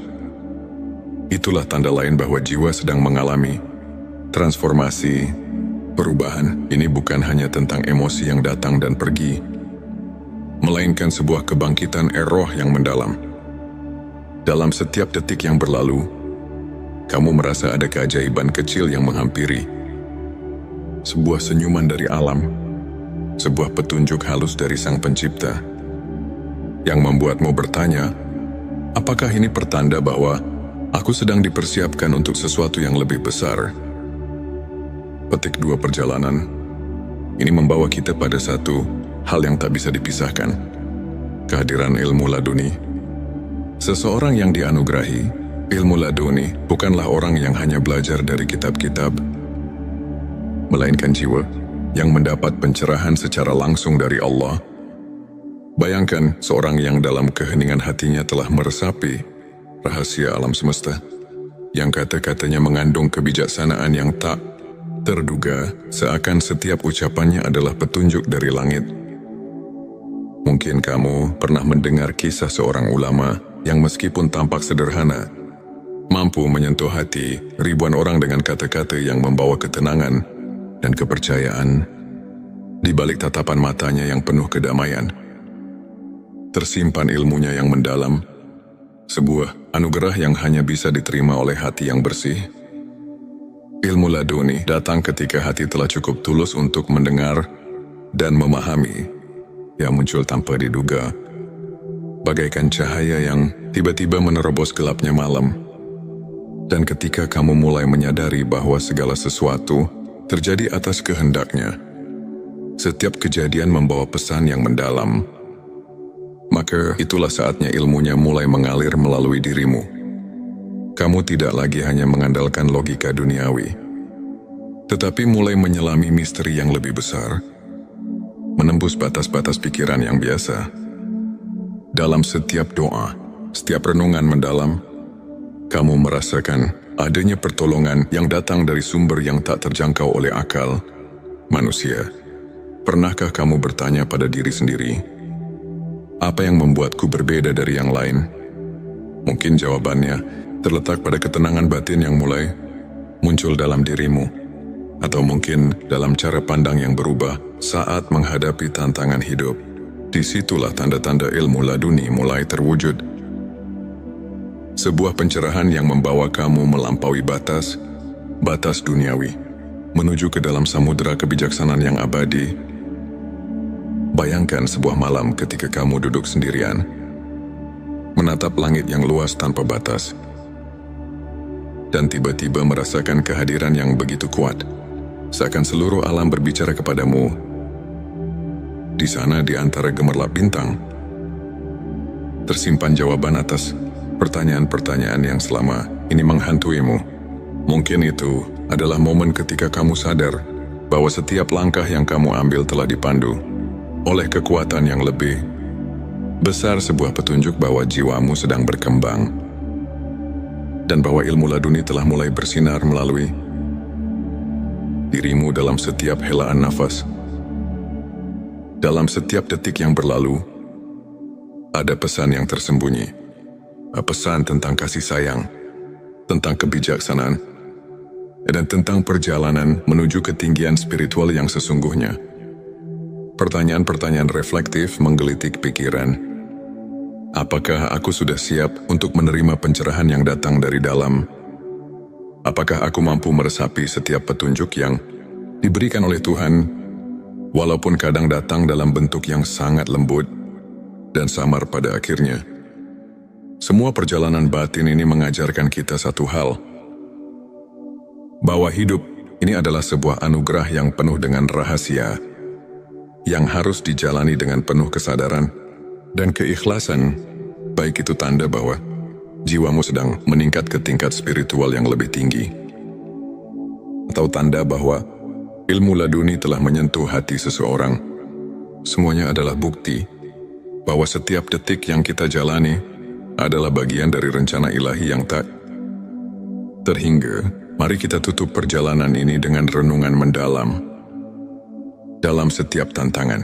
itulah tanda lain bahwa jiwa sedang mengalami transformasi, perubahan. Ini bukan hanya tentang emosi yang datang dan pergi, melainkan sebuah kebangkitan roh yang mendalam. Dalam setiap detik yang berlalu, kamu merasa ada keajaiban kecil yang menghampiri. Sebuah senyuman dari alam, sebuah petunjuk halus dari Sang Pencipta, yang membuatmu bertanya, apakah ini pertanda bahwa aku sedang dipersiapkan untuk sesuatu yang lebih besar? petik 2 perjalanan. Ini membawa kita pada satu hal yang tak bisa dipisahkan. Kehadiran ilmu laduni. Seseorang yang dianugerahi ilmu laduni bukanlah orang yang hanya belajar dari kitab-kitab, melainkan jiwa yang mendapat pencerahan secara langsung dari Allah. Bayangkan seorang yang dalam keheningan hatinya telah meresapi rahasia alam semesta, yang kata-katanya mengandung kebijaksanaan yang tak terduga, seakan setiap ucapannya adalah petunjuk dari langit. Mungkin kamu pernah mendengar kisah seorang ulama yang meskipun tampak sederhana, mampu menyentuh hati ribuan orang dengan kata-kata yang membawa ketenangan dan kepercayaan. Di balik tatapan matanya yang penuh kedamaian, tersimpan ilmunya yang mendalam, sebuah anugerah yang hanya bisa diterima oleh hati yang bersih. Ilmu laduni datang ketika hati telah cukup tulus untuk mendengar dan memahami, yang muncul tanpa diduga, bagaikan cahaya yang tiba-tiba menerobos gelapnya malam. Dan ketika kamu mulai menyadari bahwa segala sesuatu terjadi atas kehendaknya, setiap kejadian membawa pesan yang mendalam, maka itulah saatnya ilmunya mulai mengalir melalui dirimu. Kamu tidak lagi hanya mengandalkan logika duniawi, tetapi mulai menyelami misteri yang lebih besar, menembus batas-batas pikiran yang biasa. Dalam setiap doa, setiap renungan mendalam, kamu merasakan adanya pertolongan yang datang dari sumber yang tak terjangkau oleh akal manusia. Pernahkah kamu bertanya pada diri sendiri, apa yang membuatku berbeda dari yang lain? Mungkin jawabannya terletak pada ketenangan batin yang mulai muncul dalam dirimu, atau mungkin dalam cara pandang yang berubah saat menghadapi tantangan hidup. Disitulah tanda-tanda ilmu laduni mulai terwujud. Sebuah pencerahan yang membawa kamu melampaui batas duniawi, menuju ke dalam samudera kebijaksanaan yang abadi. Bayangkan sebuah malam ketika kamu duduk sendirian, menatap langit yang luas tanpa batas, dan tiba-tiba merasakan kehadiran yang begitu kuat, seakan seluruh alam berbicara kepadamu. Di sana, di antara gemerlap bintang, tersimpan jawaban atas pertanyaan-pertanyaan yang selama ini menghantuimu. Mungkin itu adalah momen ketika kamu sadar bahwa setiap langkah yang kamu ambil telah dipandu oleh kekuatan yang lebih besar, sebuah petunjuk bahwa jiwamu sedang berkembang, dan bahwa ilmu laduni telah mulai bersinar melalui dirimu dalam setiap helaan nafas. Dalam setiap detik yang berlalu, ada pesan yang tersembunyi. Pesan tentang kasih sayang, tentang kebijaksanaan, dan tentang perjalanan menuju ketinggian spiritual yang sesungguhnya. Pertanyaan-pertanyaan reflektif menggelitik pikiran. Apakah aku sudah siap untuk menerima pencerahan yang datang dari dalam? Apakah aku mampu meresapi setiap petunjuk yang diberikan oleh Tuhan, walaupun kadang datang dalam bentuk yang sangat lembut dan samar pada akhirnya? Semua perjalanan batin ini mengajarkan kita satu hal, bahwa hidup ini adalah sebuah anugerah yang penuh dengan rahasia, yang harus dijalani dengan penuh kesadaran dan keikhlasan, baik itu tanda bahwa jiwamu sedang meningkat ke tingkat spiritual yang lebih tinggi, atau tanda bahwa ilmu laduni telah menyentuh hati seseorang. Semuanya adalah bukti bahwa setiap detik yang kita jalani adalah bagian dari rencana ilahi yang tak terhingga. Mari kita tutup perjalanan ini dengan renungan mendalam. Dalam setiap tantangan,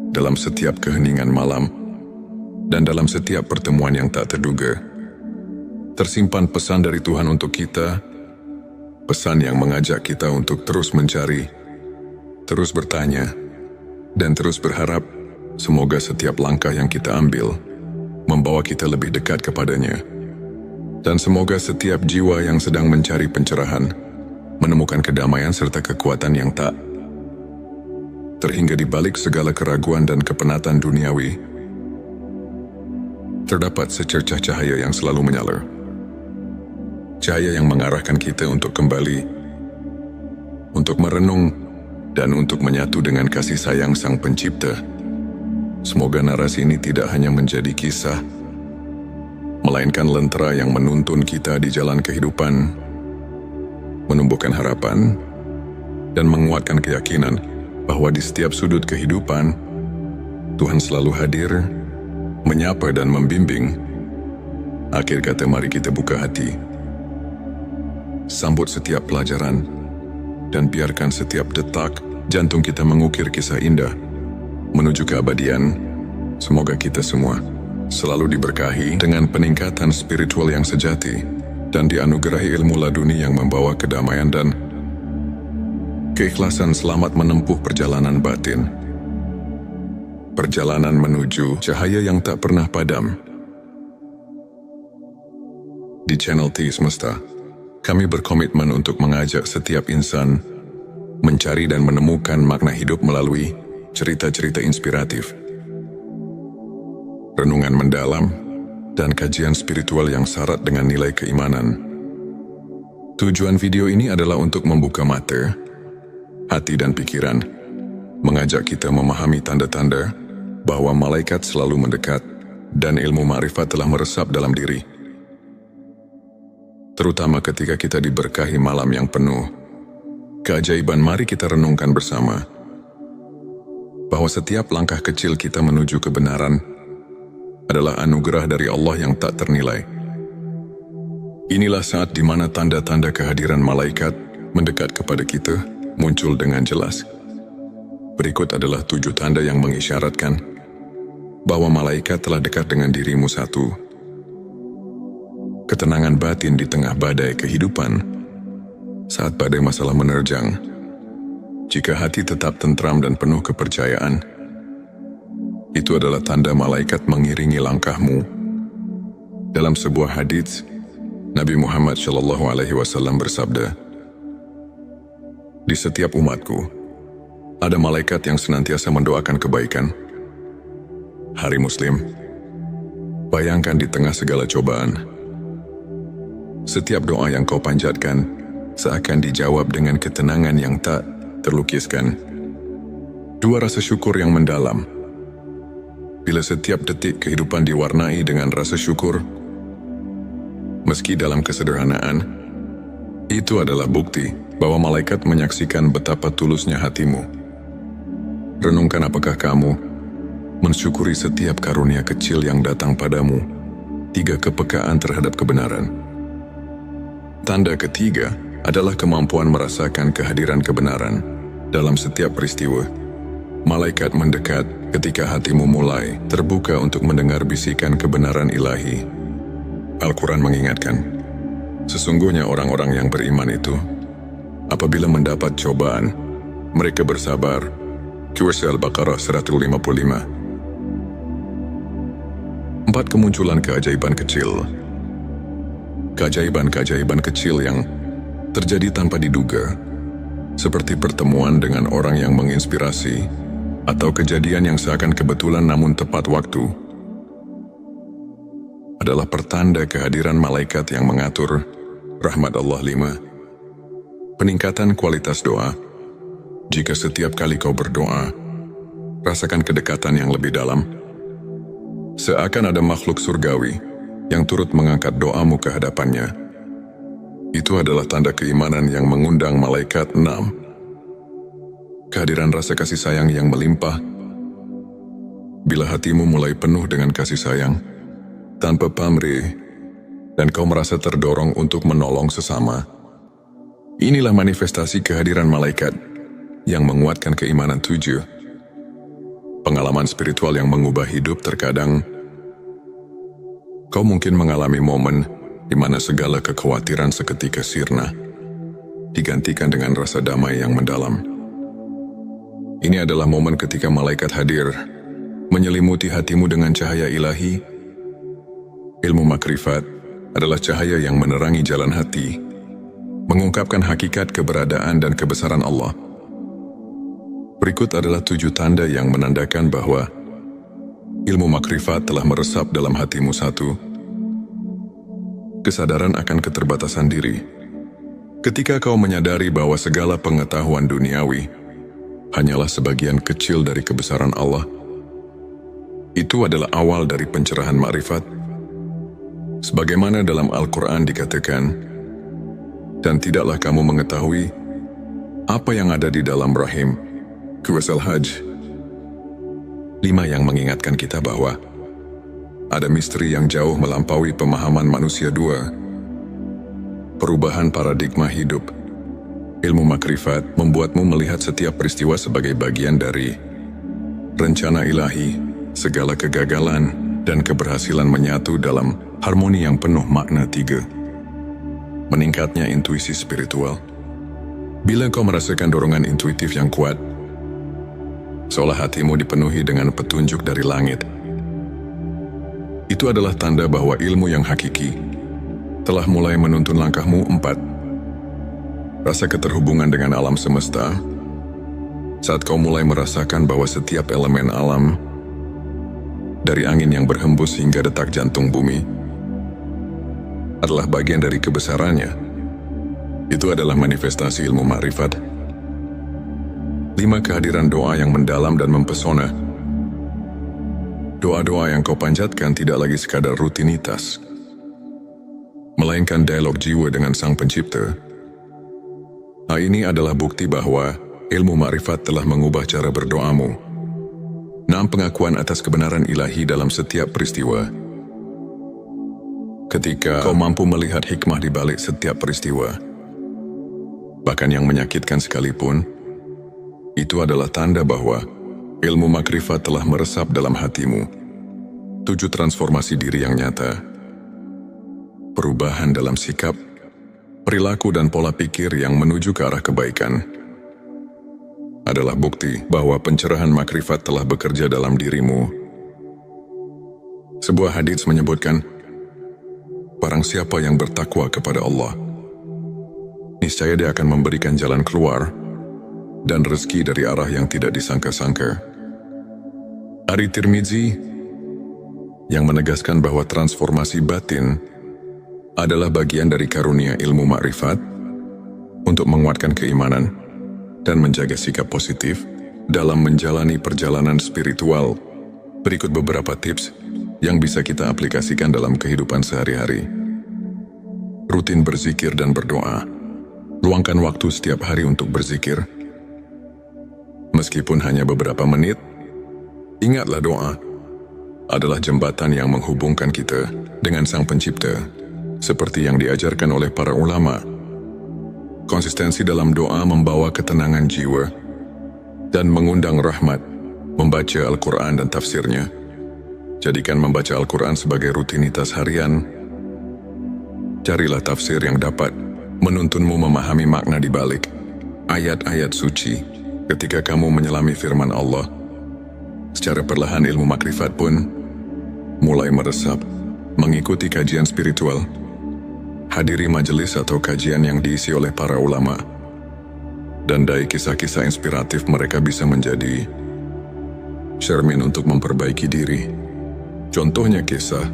dalam setiap keheningan malam, dan dalam setiap pertemuan yang tak terduga, tersimpan pesan dari Tuhan untuk kita, pesan yang mengajak kita untuk terus mencari, terus bertanya, dan terus berharap. Semoga setiap langkah yang kita ambil membawa kita lebih dekat kepadanya, dan semoga setiap jiwa yang sedang mencari pencerahan menemukan kedamaian serta kekuatan yang tak terhingga di balik segala keraguan dan kepenatan duniawi. Terdapat secercah cahaya yang selalu menyala, cahaya yang mengarahkan kita untuk kembali untuk merenung, dan untuk menyatu dengan kasih sayang Sang Pencipta. Semoga narasi ini tidak hanya menjadi kisah, melainkan lentera yang menuntun kita di jalan kehidupan, menumbuhkan harapan, dan menguatkan keyakinan bahwa di setiap sudut kehidupan, Tuhan selalu hadir, menyapa dan membimbing. Akhir kata, mari kita buka hati, sambut setiap pelajaran, dan biarkan setiap detak jantung kita mengukir kisah indah menuju keabadian. Semoga kita semua selalu diberkahi dengan peningkatan spiritual yang sejati dan dianugerahi ilmu laduni yang membawa kedamaian dan keikhlasan selamat menempuh perjalanan batin. Perjalanan menuju cahaya yang tak pernah padam. Di channel T Semesta, kami berkomitmen untuk mengajak setiap insan mencari dan menemukan makna hidup melalui cerita-cerita inspiratif, renungan mendalam, dan kajian spiritual yang syarat dengan nilai keimanan. Tujuan video ini adalah untuk membuka mata, hati dan pikiran, mengajak kita memahami tanda-tanda bahwa malaikat selalu mendekat dan ilmu ma'rifat telah meresap dalam diri. Terutama ketika kita diberkahi malam yang penuh keajaiban, mari kita renungkan bersama bahwa setiap langkah kecil kita menuju kebenaran adalah anugerah dari Allah yang tak ternilai. Inilah saat di mana tanda-tanda kehadiran malaikat mendekat kepada kita muncul dengan jelas. Berikut adalah 7 tanda yang mengisyaratkan bahwa malaikat telah dekat dengan dirimu. 1. Ketenangan batin di tengah badai kehidupan. Saat badai masalah menerjang, jika hati tetap tentram dan penuh kepercayaan, itu adalah tanda malaikat mengiringi langkahmu. Dalam sebuah hadits, Nabi Muhammad SAW bersabda, "Di setiap umatku, ada malaikat yang senantiasa mendoakan kebaikan." Hari Muslim, bayangkan di tengah segala cobaan, setiap doa yang kau panjatkan seakan dijawab dengan ketenangan yang tak terlukiskan. 2. Rasa syukur yang mendalam. Bila setiap detik kehidupan diwarnai dengan rasa syukur, meski dalam kesederhanaan, itu adalah bukti bahwa malaikat menyaksikan betapa tulusnya hatimu. Renungkan, apakah kamu mensyukuri setiap karunia kecil yang datang padamu? 3. Kepekaan terhadap kebenaran. Tanda ketiga adalah kemampuan merasakan kehadiran kebenaran dalam setiap peristiwa. Malaikat mendekat ketika hatimu mulai terbuka untuk mendengar bisikan kebenaran ilahi. Al-Quran mengingatkan, sesungguhnya orang-orang yang beriman itu, apabila mendapat cobaan, mereka bersabar. Surah Al-Baqarah 155. 4. Kemunculan keajaiban kecil. Keajaiban-keajaiban kecil yang terjadi tanpa diduga, seperti pertemuan dengan orang yang menginspirasi, atau kejadian yang seakan kebetulan namun tepat waktu, adalah pertanda kehadiran malaikat yang mengatur rahmat Allah. 5. Peningkatan kualitas doa. Jika setiap kali kau berdoa, rasakan kedekatan yang lebih dalam, seakan ada makhluk surgawi yang turut mengangkat doamu ke hadapannya. Itu adalah tanda keimanan yang mengundang malaikat. 6. Kehadiran rasa kasih sayang yang melimpah. Bila hatimu mulai penuh dengan kasih sayang, tanpa pamrih, dan kau merasa terdorong untuk menolong sesama, inilah manifestasi kehadiran malaikat yang menguatkan keimanan. 7. Pengalaman spiritual yang mengubah hidup. Terkadang, kau mungkin mengalami momen di mana segala kekhawatiran seketika sirna, digantikan dengan rasa damai yang mendalam. Ini adalah momen ketika malaikat hadir, menyelimuti hatimu dengan cahaya ilahi. Ilmu makrifat adalah cahaya yang menerangi jalan hati, mengungkapkan hakikat keberadaan dan kebesaran Allah. Berikut adalah 7 tanda yang menandakan bahwa ilmu makrifat telah meresap dalam hatimu. 1. Kesadaran akan keterbatasan diri. Ketika kau menyadari bahwa segala pengetahuan duniawi hanyalah sebagian kecil dari kebesaran Allah, itu adalah awal dari pencerahan makrifat. Sebagaimana dalam Al-Quran dikatakan, dan tidaklah kamu mengetahui apa yang ada di dalam rahim. Surah Al-Hajj 5 yang mengingatkan kita bahwa ada misteri yang jauh melampaui pemahaman manusia. 2. Perubahan paradigma hidup. Ilmu makrifat membuatmu melihat setiap peristiwa sebagai bagian dari rencana ilahi. Segala kegagalan dan keberhasilan menyatu dalam harmoni yang penuh makna. 3. Meningkatnya intuisi spiritual. Bila kau merasakan dorongan intuitif yang kuat, seolah hatimu dipenuhi dengan petunjuk dari langit, itu adalah tanda bahwa ilmu yang hakiki telah mulai menuntun langkahmu. 4. Rasa keterhubungan dengan alam semesta. Saat kau mulai merasakan bahwa setiap elemen alam, dari angin yang berhembus hingga detak jantung bumi, adalah bagian dari kebesarannya, itu adalah manifestasi ilmu makrifat. 5. Kehadiran doa yang mendalam dan mempesona. Doa-doa yang kau panjatkan tidak lagi sekadar rutinitas, melainkan dialog jiwa dengan Sang Pencipta. Hal ini adalah bukti bahwa ilmu makrifat telah mengubah cara berdoamu. 6. Pengakuan atas kebenaran ilahi dalam setiap peristiwa. Ketika kau mampu melihat hikmah di balik setiap peristiwa, bahkan yang menyakitkan sekalipun, itu adalah tanda bahwa ilmu makrifat telah meresap dalam hatimu. 7. Transformasi diri yang nyata. Perubahan dalam sikap, perilaku dan pola pikir yang menuju ke arah kebaikan adalah bukti bahwa pencerahan makrifat telah bekerja dalam dirimu. Sebuah hadits menyebutkan, barang siapa yang bertakwa kepada Allah, niscaya dia akan memberikan jalan keluar dan rezeki dari arah yang tidak disangka-sangka. Hadits Tirmizi yang menegaskan bahwa transformasi batin adalah bagian dari karunia ilmu makrifat untuk menguatkan keimanan dan menjaga sikap positif dalam menjalani perjalanan spiritual. Berikut beberapa tips yang bisa kita aplikasikan dalam kehidupan sehari-hari. Rutin berzikir dan berdoa. Luangkan waktu setiap hari untuk berzikir. Meskipun hanya beberapa menit, ingatlah doa adalah jembatan yang menghubungkan kita dengan Sang Pencipta, seperti yang diajarkan oleh para ulama. Konsistensi dalam doa membawa ketenangan jiwa dan mengundang rahmat. Membaca Al-Quran dan tafsirnya. Jadikan membaca Al-Quran sebagai rutinitas harian. Carilah tafsir yang dapat menuntunmu memahami makna di balik ayat-ayat suci. Ketika kamu menyelami firman Allah, secara perlahan ilmu makrifat pun mulai meresap. Mengikuti kajian spiritual. Hadiri majelis atau kajian yang diisi oleh para ulama. Dan dari kisah-kisah inspiratif mereka bisa menjadi cermin untuk memperbaiki diri. Contohnya kisah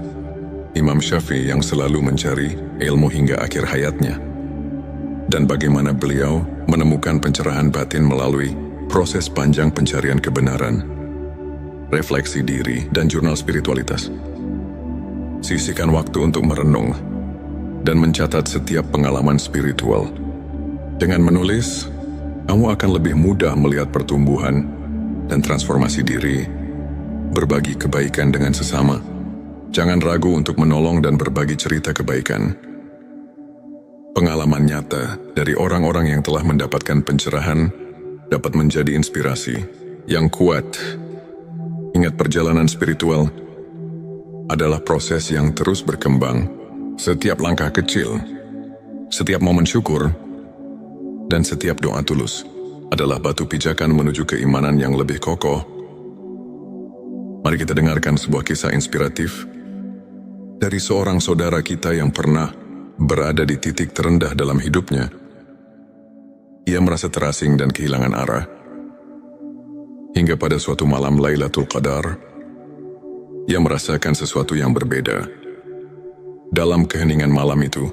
Imam Syafi'i yang selalu mencari ilmu hingga akhir hayatnya. Dan bagaimana beliau menemukan pencerahan batin melalui proses panjang pencarian kebenaran, refleksi diri, dan jurnal spiritualitas. Sisihkan waktu untuk merenung dan mencatat setiap pengalaman spiritual. Dengan menulis, kamu akan lebih mudah melihat pertumbuhan dan transformasi diri. Berbagi kebaikan dengan sesama. Jangan ragu untuk menolong dan berbagi cerita kebaikan. Pengalaman nyata dari orang-orang yang telah mendapatkan pencerahan dapat menjadi inspirasi yang kuat. Ingat, perjalanan spiritual adalah proses yang terus berkembang. Setiap langkah kecil, setiap momen syukur, dan setiap doa tulus adalah batu pijakan menuju keimanan yang lebih kokoh. Mari kita dengarkan sebuah kisah inspiratif dari seorang saudara kita yang pernah berada di titik terendah dalam hidupnya. Ia merasa terasing dan kehilangan arah. Hingga pada suatu malam Lailatul Qadar, ia merasakan sesuatu yang berbeda. Dalam keheningan malam itu,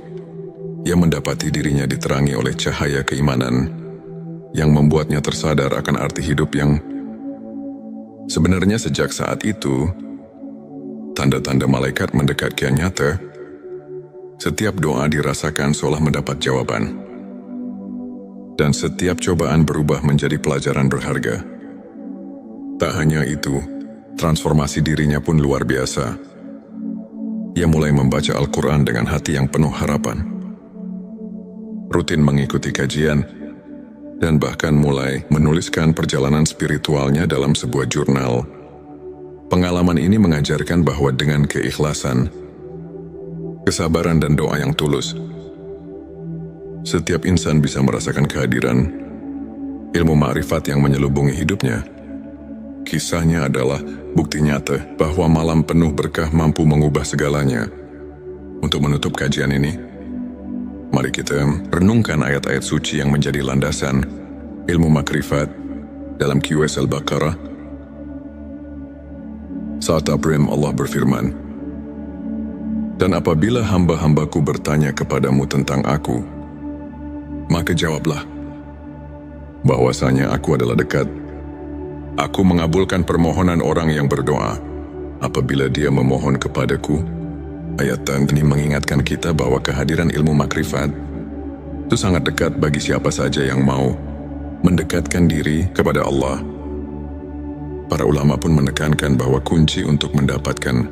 ia mendapati dirinya diterangi oleh cahaya keimanan yang membuatnya tersadar akan arti hidup yang sebenarnya sejak saat itu, tanda-tanda malaikat mendekat kian nyata. Setiap doa dirasakan seolah mendapat jawaban. Dan setiap cobaan berubah menjadi pelajaran berharga. Tak hanya itu, transformasi dirinya pun luar biasa. Ia mulai membaca Al-Quran dengan hati yang penuh harapan. Rutin mengikuti kajian, dan bahkan mulai menuliskan perjalanan spiritualnya dalam sebuah jurnal. Pengalaman ini mengajarkan bahwa dengan keikhlasan, kesabaran dan doa yang tulus, setiap insan bisa merasakan kehadiran ilmu ma'rifat yang menyelubungi hidupnya. Kisahnya adalah bukti nyata bahwa malam penuh berkah mampu mengubah segalanya. Untuk menutup kajian ini, mari kita renungkan ayat-ayat suci yang menjadi landasan ilmu makrifat dalam QS Al-Baqarah. Saat Abrim Allah berfirman, "Dan apabila hamba-hambaku bertanya kepadamu tentang aku, maka jawablah bahwasanya aku adalah dekat. Aku mengabulkan permohonan orang yang berdoa apabila dia memohon kepadaku." Ayat ini mengingatkan kita bahwa kehadiran ilmu makrifat itu sangat dekat bagi siapa saja yang mau mendekatkan diri kepada Allah. Para ulama pun menekankan bahwa kunci untuk mendapatkan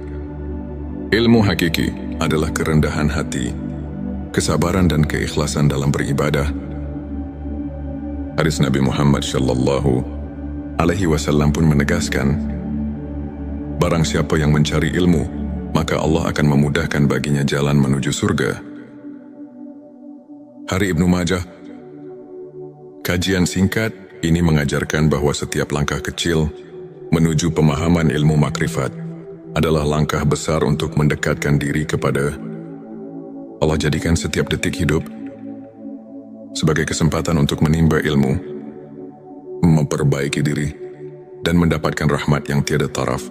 ilmu hakiki adalah kerendahan hati, kesabaran dan keikhlasan dalam beribadah. Hadis Nabi Muhammad SAW pun menegaskan, barang siapa yang mencari ilmu, maka Allah akan memudahkan baginya jalan menuju surga. Hari Ibnu Majah. Kajian singkat ini mengajarkan bahwa setiap langkah kecil menuju pemahaman ilmu makrifat adalah langkah besar untuk mendekatkan diri kepada Allah. Jadikan setiap detik hidup sebagai kesempatan untuk menimba ilmu, memperbaiki diri, dan mendapatkan rahmat yang tiada taraf.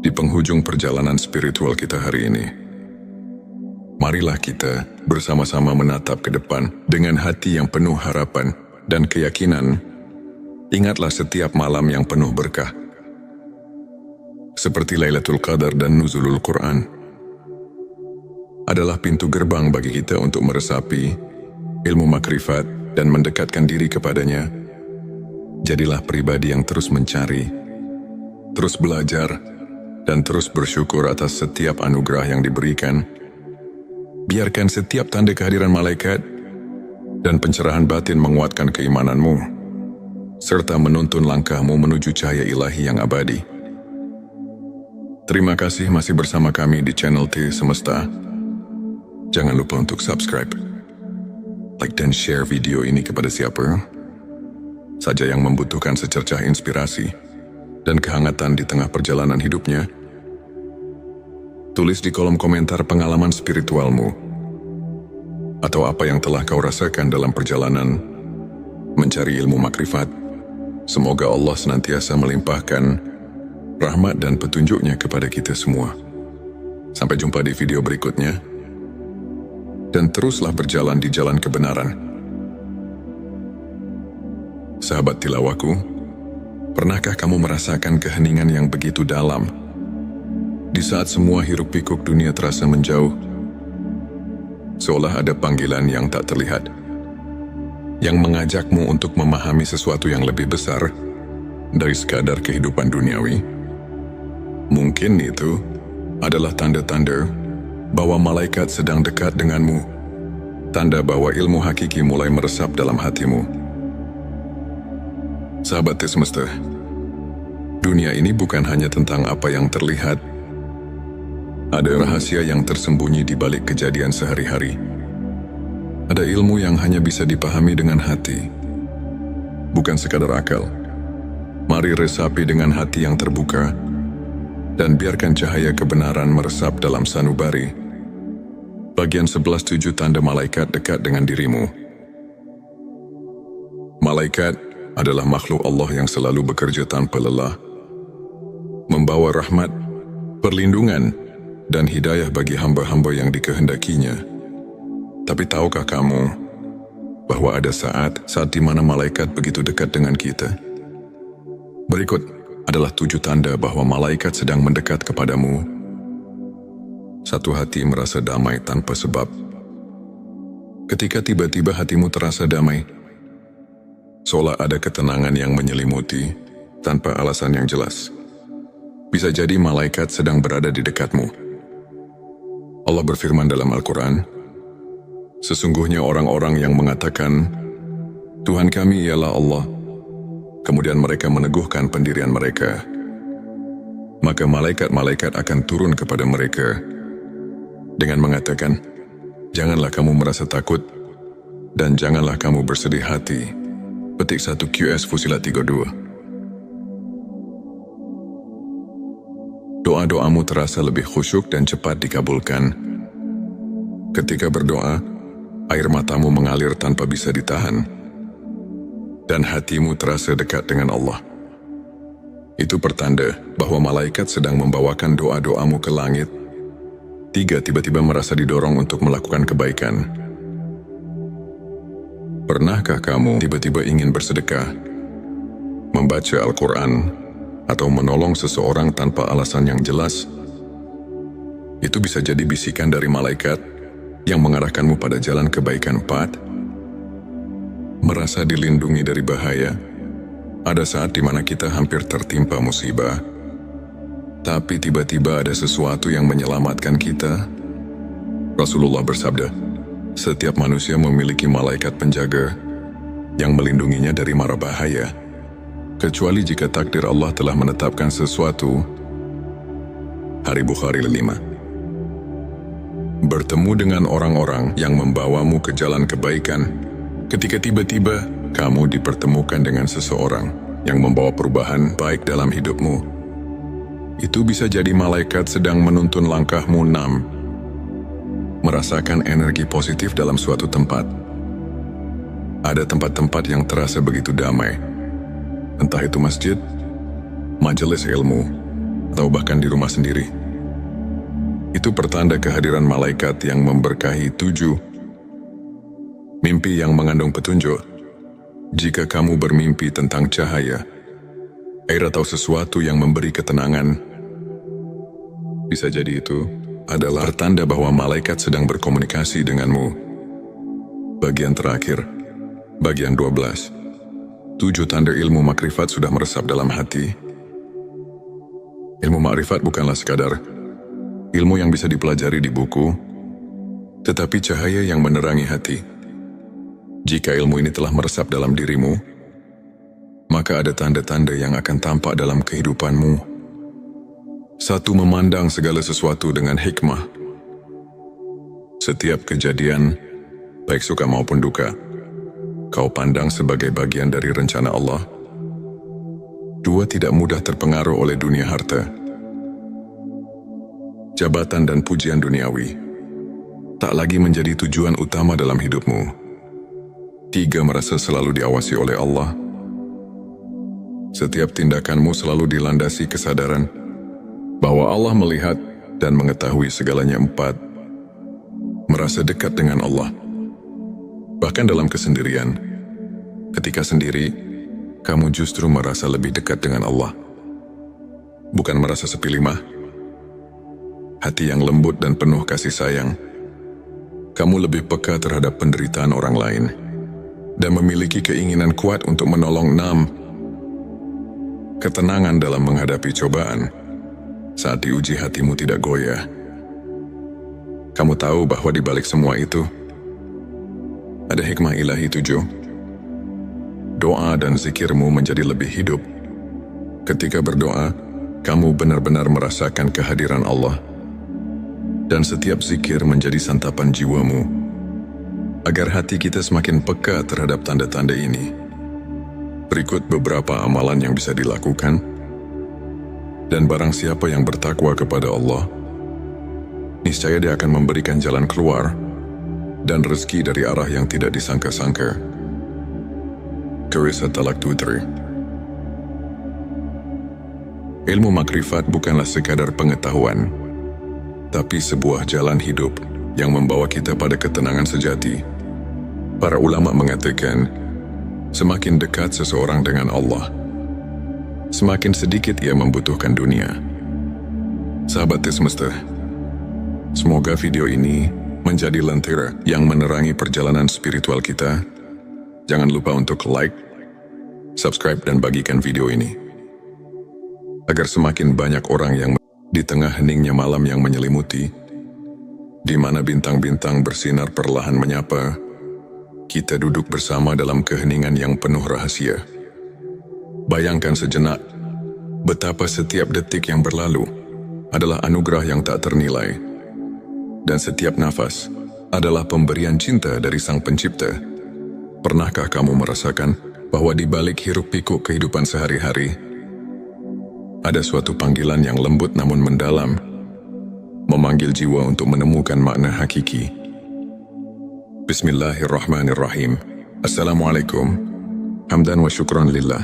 Di penghujung perjalanan spiritual kita hari ini, marilah kita bersama-sama menatap ke depan dengan hati yang penuh harapan dan keyakinan. Ingatlah setiap malam yang penuh berkah, seperti Lailatul Qadar dan Nuzulul Quran, adalah pintu gerbang bagi kita untuk meresapi ilmu makrifat dan mendekatkan diri kepadanya. Jadilah pribadi yang terus mencari, terus belajar, dan terus bersyukur atas setiap anugerah yang diberikan. Biarkan setiap tanda kehadiran malaikat dan pencerahan batin menguatkan keimananmu, serta menuntun langkahmu menuju cahaya ilahi yang abadi. Terima kasih masih bersama kami di channel T Semesta. Jangan lupa untuk subscribe, like dan share video ini kepada siapa saja yang membutuhkan secercah inspirasi dan kehangatan di tengah perjalanan hidupnya. Tulis di kolom komentar pengalaman spiritualmu atau apa yang telah kau rasakan dalam perjalanan mencari ilmu makrifat. Semoga Allah senantiasa melimpahkan rahmat dan petunjuknya kepada kita semua. Sampai jumpa di video berikutnya, dan teruslah berjalan di jalan kebenaran. Sahabat tilawaku, pernahkah kamu merasakan keheningan yang begitu dalam di saat semua hiruk pikuk dunia terasa menjauh? Seolah ada panggilan yang tak terlihat yang mengajakmu untuk memahami sesuatu yang lebih besar dari sekadar kehidupan duniawi. Mungkin itu adalah tanda-tanda bahwa malaikat sedang dekat denganmu, tanda bahwa ilmu hakiki mulai meresap dalam hatimu. Sahabat Semesta, dunia ini bukan hanya tentang apa yang terlihat. Ada rahasia yang tersembunyi di balik kejadian sehari-hari. Ada ilmu yang hanya bisa dipahami dengan hati, bukan sekadar akal. Mari resapi dengan hati yang terbuka, dan biarkan cahaya kebenaran meresap dalam sanubari. Bagian 11.7 tanda malaikat dekat dengan dirimu. Malaikat adalah makhluk Allah yang selalu bekerja tanpa lelah, membawa rahmat, perlindungan, dan hidayah bagi hamba-hamba yang dikehendakinya. Tapi tahukah kamu bahwa ada saat di mana malaikat begitu dekat dengan kita? Berikut adalah 7 tanda bahwa malaikat sedang mendekat kepadamu. 1. Hati merasa damai tanpa sebab. Ketika tiba-tiba hatimu terasa damai, seolah ada ketenangan yang menyelimuti tanpa alasan yang jelas. Bisa jadi malaikat sedang berada di dekatmu. Allah berfirman dalam Al-Quran, sesungguhnya orang-orang yang mengatakan, Tuhan kami ialah Allah, kemudian mereka meneguhkan pendirian mereka, maka malaikat-malaikat akan turun kepada mereka dengan mengatakan, janganlah kamu merasa takut dan janganlah kamu bersedih hati. Petik 1 QS Fusilat 32. Doa-doamu terasa lebih khusyuk dan cepat dikabulkan. Ketika berdoa, air matamu mengalir tanpa bisa ditahan, dan hatimu terasa dekat dengan Allah. Itu pertanda bahwa malaikat sedang membawakan doa-doamu ke langit. 3. Tiba-tiba merasa didorong untuk melakukan kebaikan. Pernahkah kamu tiba-tiba ingin bersedekah, membaca Al-Quran, atau menolong seseorang tanpa alasan yang jelas? Itu bisa jadi bisikan dari malaikat yang mengarahkanmu pada jalan kebaikan. 4. Merasa dilindungi dari bahaya. Ada saat di mana kita hampir tertimpa musibah, tapi tiba-tiba ada sesuatu yang menyelamatkan kita. Rasulullah bersabda, setiap manusia memiliki malaikat penjaga yang melindunginya dari mara bahaya, kecuali jika takdir Allah telah menetapkan sesuatu. Hari Bukhari 5. Bertemu dengan orang-orang yang membawamu ke jalan kebaikan. Ketika tiba-tiba kamu dipertemukan dengan seseorang yang membawa perubahan baik dalam hidupmu, itu bisa jadi malaikat sedang menuntun langkahmu. 6. Merasakan energi positif dalam suatu tempat. Ada tempat-tempat yang terasa begitu damai, entah itu masjid, majelis ilmu, atau bahkan di rumah sendiri. Itu pertanda kehadiran malaikat yang memberkahi. 7. Mimpi yang mengandung petunjuk. Jika kamu bermimpi tentang cahaya, air atau sesuatu yang memberi ketenangan, bisa jadi itu adalah pertanda bahwa malaikat sedang berkomunikasi denganmu. Bagian terakhir, bagian 12. 7 tanda ilmu makrifat sudah meresap dalam hati. Ilmu makrifat bukanlah sekadar ilmu yang bisa dipelajari di buku, tetapi cahaya yang menerangi hati. Jika ilmu ini telah meresap dalam dirimu, maka ada tanda-tanda yang akan tampak dalam kehidupanmu. 1. Memandang segala sesuatu dengan hikmah. Setiap kejadian, baik suka maupun duka, kau pandang sebagai bagian dari rencana Allah. 2. Tidak mudah terpengaruh oleh dunia harta, jabatan dan pujian duniawi tak lagi menjadi tujuan utama dalam hidupmu. 3. Merasa selalu diawasi oleh Allah. Setiap tindakanmu selalu dilandasi kesadaran bahwa Allah melihat dan mengetahui segalanya. 4. Merasa dekat dengan Allah, bahkan dalam kesendirian. Ketika sendiri, kamu justru merasa lebih dekat dengan Allah. Bukan merasa sepi. 5. Hati yang lembut dan penuh kasih sayang. Kamu lebih peka terhadap penderitaan orang lain dan memiliki keinginan kuat untuk menolong. 6. Ketenangan dalam menghadapi cobaan. Saat diuji, hatimu tidak goyah. Kamu tahu bahwa di balik semua itu ada hikmah ilahi. 7. Doa dan zikirmu menjadi lebih hidup. Ketika berdoa, kamu benar-benar merasakan kehadiran Allah, dan setiap zikir menjadi santapan jiwamu. Agar hati kita semakin peka terhadap tanda-tanda ini, berikut beberapa amalan yang bisa dilakukan. Dan barang siapa yang bertakwa kepada Allah, niscaya Dia akan memberikan jalan keluar dan rezeki dari arah yang tidak disangka-sangka. Qur'an Talaq 23. Ilmu makrifat bukanlah sekadar pengetahuan, tapi sebuah jalan hidup yang membawa kita pada ketenangan sejati. Para ulama mengatakan, semakin dekat seseorang dengan Allah, semakin sedikit ia membutuhkan dunia. Sahabat semesta, semoga video ini menjadi lentera yang menerangi perjalanan spiritual kita. Jangan lupa untuk like, subscribe, dan bagikan video ini, agar semakin banyak orang yang di tengah heningnya malam yang menyelimuti, di mana bintang-bintang bersinar perlahan menyapa, kita duduk bersama dalam keheningan yang penuh rahasia. Bayangkan sejenak, betapa setiap detik yang berlalu adalah anugerah yang tak ternilai, dan setiap nafas adalah pemberian cinta dari Sang Pencipta. Pernahkah kamu merasakan bahwa di balik hiruk-pikuk kehidupan sehari-hari, ada suatu panggilan yang lembut namun mendalam, memanggil jiwa untuk menemukan makna hakiki? Bismillahirrahmanirrahim. Assalamualaikum. Hamdan wa syukran lillah.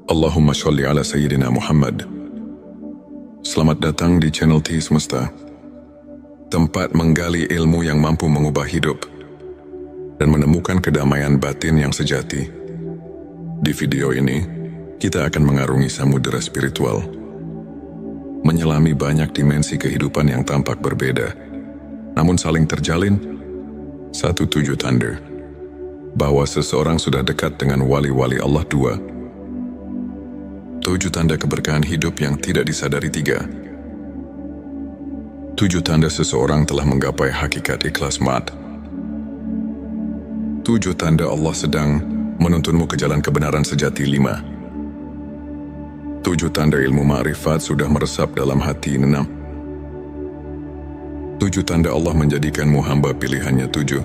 Allahumma sholli ala Sayyidina Muhammad. Selamat datang di channel T Semesta, tempat menggali ilmu yang mampu mengubah hidup dan menemukan kedamaian batin yang sejati. Di video ini, kita akan mengarungi samudera spiritual, menyelami banyak dimensi kehidupan yang tampak berbeda, namun saling terjalin satu tujuh tanda bahwa seseorang sudah dekat dengan wali-wali Allah. 2. 7 tanda keberkahan hidup yang tidak disadari. 3. 7 tanda seseorang telah menggapai hakikat ikhlas mat. 7 tanda Allah sedang menuntunmu ke jalan kebenaran sejati. 5. 7 tanda ilmu ma'rifat sudah meresap dalam hati. 6. 7 tanda Allah menjadikanmu hamba pilihannya. 7.